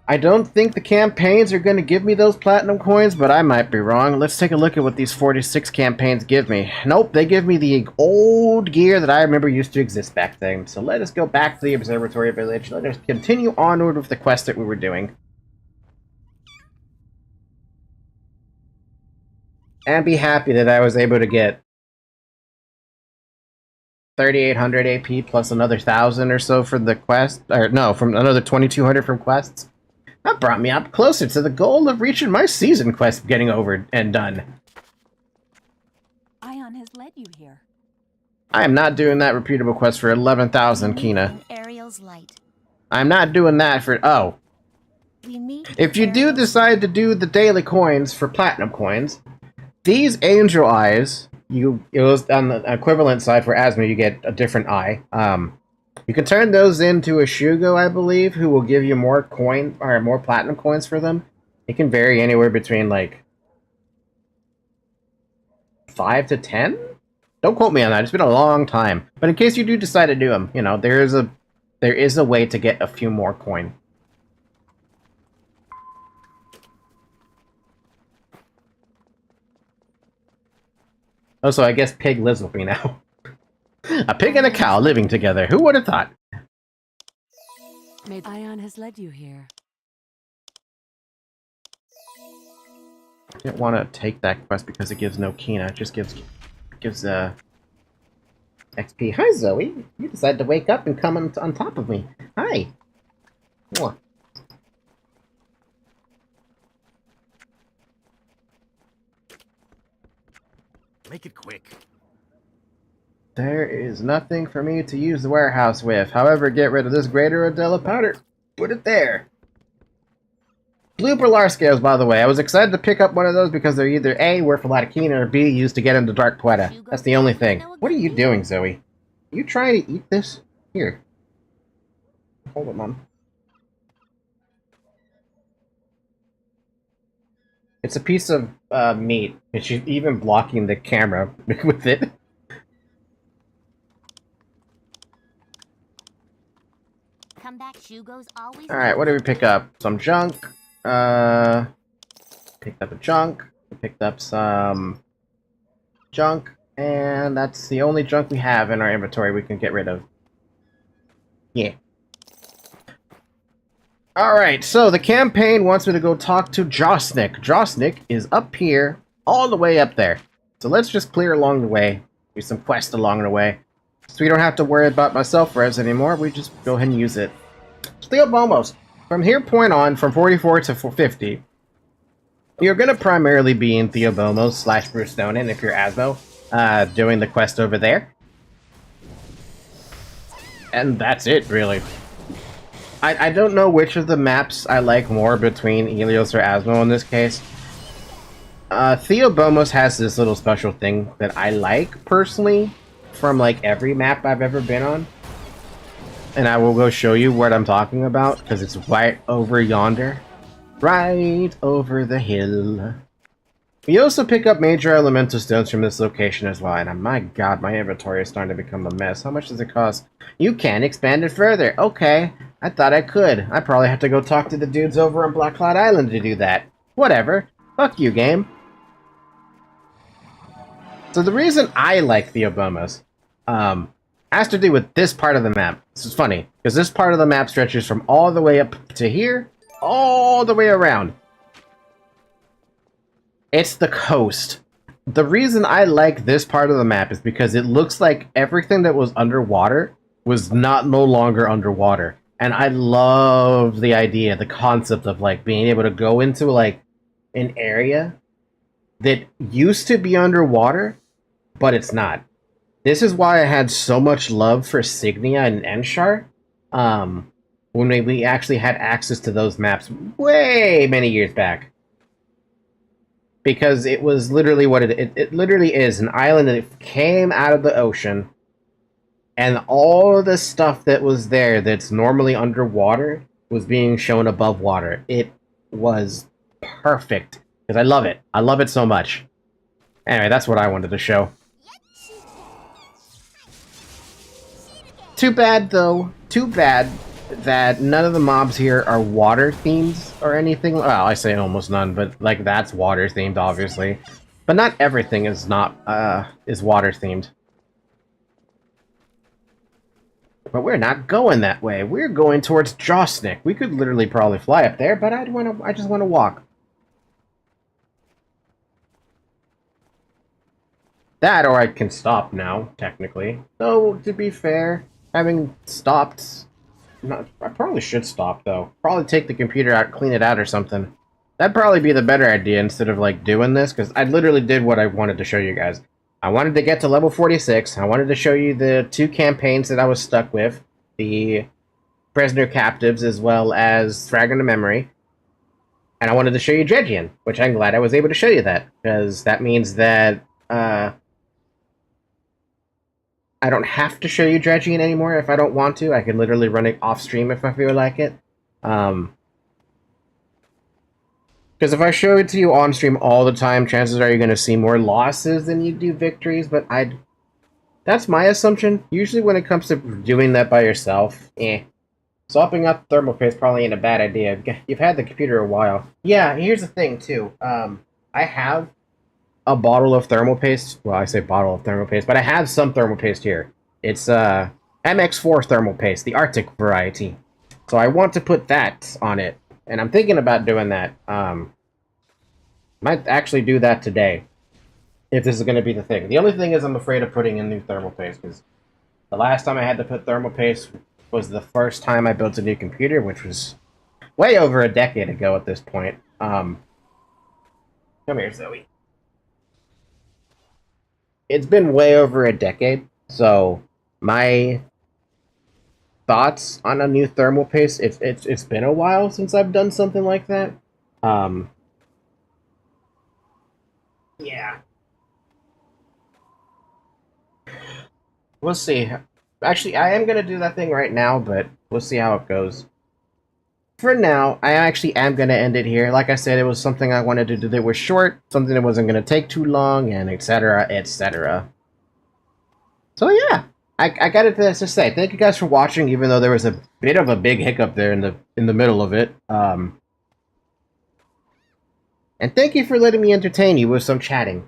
I don't think the campaigns are going to give me those platinum coins, but I might be wrong. Let's take a look at what these 46 campaigns give me. Nope, they give me the old gear that I remember used to exist back then. So let us go back to the observatory village. Let us continue onward with the quest that we were doing. And be happy that I was able to get 3,800 AP plus another 1,000 or so for the quest. Or no, from another 2,200 from quests. That brought me up closer to the goal of reaching my season quest getting over and done. Aion has led you here. I am not doing that repeatable quest for 11,000 Kina. Ariel's light. I'm not doing that for... Oh. We meet If you do decide to do the daily coins for platinum coins, these angel eyes, it was on the equivalent side for Asma, you get a different eye. You can turn those into a Shugo, I believe, who will give you more coin or more platinum coins for them. It can vary anywhere between like 5 to 10. Don't quote me on that. It's been a long time. But in case you do decide to do them, you know, there is a way to get a few more coin. Also, I guess Pig lives with me now. A pig and a cow living together. Who would have thought? Aion has led you here. I didn't want to take that quest because it gives no Kina. It just gives XP. Hi, Zoe. You decided to wake up and come on top of me. Hi. Mwah. Make it quick. There is nothing for me to use the warehouse with. However, get rid of this greater Adela powder. Put it there. Blue Polar Scales, by the way. I was excited to pick up one of those because they're either A, worth a lot of Kina, or B, used to get into Dark Poeta. That's the only thing. What are you doing, Zoe? Are you trying to eat this? Here. Hold it, Mom. It's a piece of meat, and she's even blocking the camera with it. Come back, Shugo's always. Alright, what did we pick up? Some junk. Picked up a junk. We picked up some junk. And that's the only junk we have in our inventory we can get rid of. Yeah. Alright, so the campaign wants me to go talk to Josnik. Josnik is up here, all the way up there. So let's just clear along the way. Do some quests along the way. So we don't have to worry about my self-res anymore. We just go ahead and use it. Steel Bomos. From here point on, from 44 to 50, You're gonna primarily be in Theobomos / Bruce Stonen if you're Asmo, doing the quest over there. And that's it, really. I don't know which of the maps I like more between Helios or Asmo in this case. Theobomos has this little special thing that I like, personally, from like every map I've ever been on. And I will go show you what I'm talking about, because it's right over yonder. Right over the hill. You also pick up major elemental stones from this location as well, and my god, my inventory is starting to become a mess. How much does it cost? You can expand it further. Okay, I thought I could. I probably have to go talk to the dudes over on Black Cloud Island to do that. Whatever. Fuck you, game. So the reason I like Theobomos, has to do with this part of the map. This is funny, because this part of the map stretches from all the way up to here, all the way around. It's the coast. The reason I like this part of the map is because it looks like everything that was underwater was no longer underwater. And I love the idea, the concept of like being able to go into like an area that used to be underwater, but it's not. This is why I had so much love for Signia and Enshar, when we actually had access to those maps way many years back. Because it was literally what it literally is, an island that came out of the ocean, and all the stuff that was there that's normally underwater was being shown above water. It was perfect, because I love it. I love it so much. Anyway, that's what I wanted to show. Too bad, though. Too bad that none of the mobs here are water themed or anything. Well, I say almost none, but like that's water themed, obviously. But not everything is is water themed. But we're not going that way. We're going towards Josnik. We could literally probably fly up there, but I just want to walk. That, or I can stop now, technically. Though, to be fair, having stopped... I probably should stop, though. Probably take the computer out, clean it out or something. That'd probably be the better idea instead of, like, doing this, because I literally did what I wanted to show you guys. I wanted to get to level 46. I wanted to show you the 2 campaigns that I was stuck with. The Prisoner Captives, as well as Fragment of Memory. And I wanted to show you Dredgion, which I'm glad I was able to show you that, because that means that, I don't have to show you Dredgion anymore if I don't want to. I can literally run it off stream if I feel like it. Because if I show it to you on stream all the time, chances are you're going to see more losses than you do victories, but that's my assumption. Usually when it comes to doing that by yourself, swapping up thermal paste probably ain't a bad idea. You've had the computer a while. Yeah, here's the thing too. I have a bottle of thermal paste. Well, I say bottle of thermal paste, but I have some thermal paste here. It's MX4 thermal paste, the Arctic variety. So I want to put that on it, and I'm thinking about doing that. Might actually do that today, if this is going to be the thing. The only thing is I'm afraid of putting in new thermal paste, because the last time I had to put thermal paste was the first time I built a new computer, which was way over a decade ago at this point. Come here, Zoe. It's been way over a decade, so my thoughts on a new thermal paste, it's been a while since I've done something like that. Yeah. We'll see. Actually, I am going to do that thing right now, but we'll see how it goes. For now, I actually am going to end it here. Like I said, it was something I wanted to do that was short, something that wasn't going to take too long, and etc., etc. So yeah, I got it to say. Thank you guys for watching, even though there was a bit of a big hiccup there in the middle of it. And thank you for letting me entertain you with some chatting.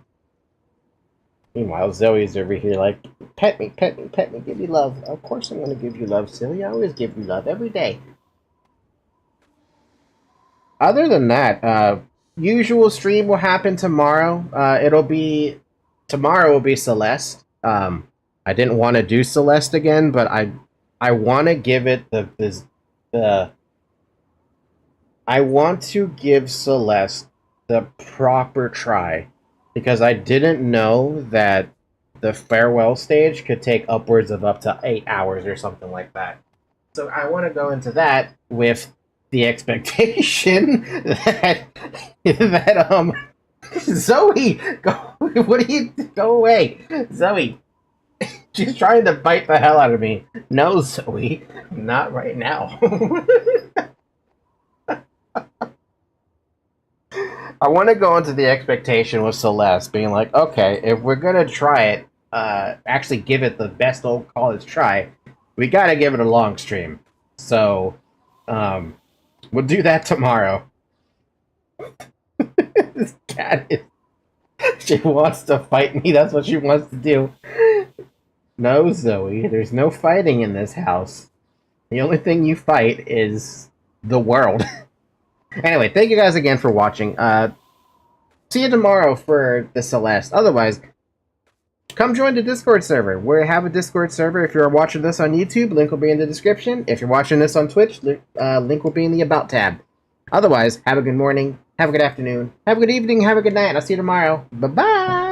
Meanwhile, Zoe's over here like, pet me, pet me, pet me, give me love. Of course I'm going to give you love, silly. I always give you love every day. Other than that, usual stream will happen tomorrow. Tomorrow will be Celeste. I didn't want to do Celeste again, but I want to give it I want to give Celeste the proper try, because I didn't know that the farewell stage could take upwards of up to 8 hours or something like that. So I want to go into that with the expectation that Zoe, go, what are you, go away, Zoe. She's trying to bite the hell out of me. No, Zoe, not right now. I want to go into the expectation with Celeste being like, okay, if we're going to try it, actually give it the best old college try, we got to give it a long stream. So, we'll do that tomorrow. This cat is... She wants to fight me, that's what she wants to do. No, Zoe, there's no fighting in this house. The only thing you fight is the world. Anyway, thank you guys again for watching. See you tomorrow for the Celeste. Otherwise, come join the Discord server. We have a Discord server. If you're watching this on YouTube, link will be in the description. If you're watching this on Twitch, link will be in the About tab. Otherwise, have a good morning, have a good afternoon, have a good evening, have a good night. I'll see you tomorrow. Bye-bye!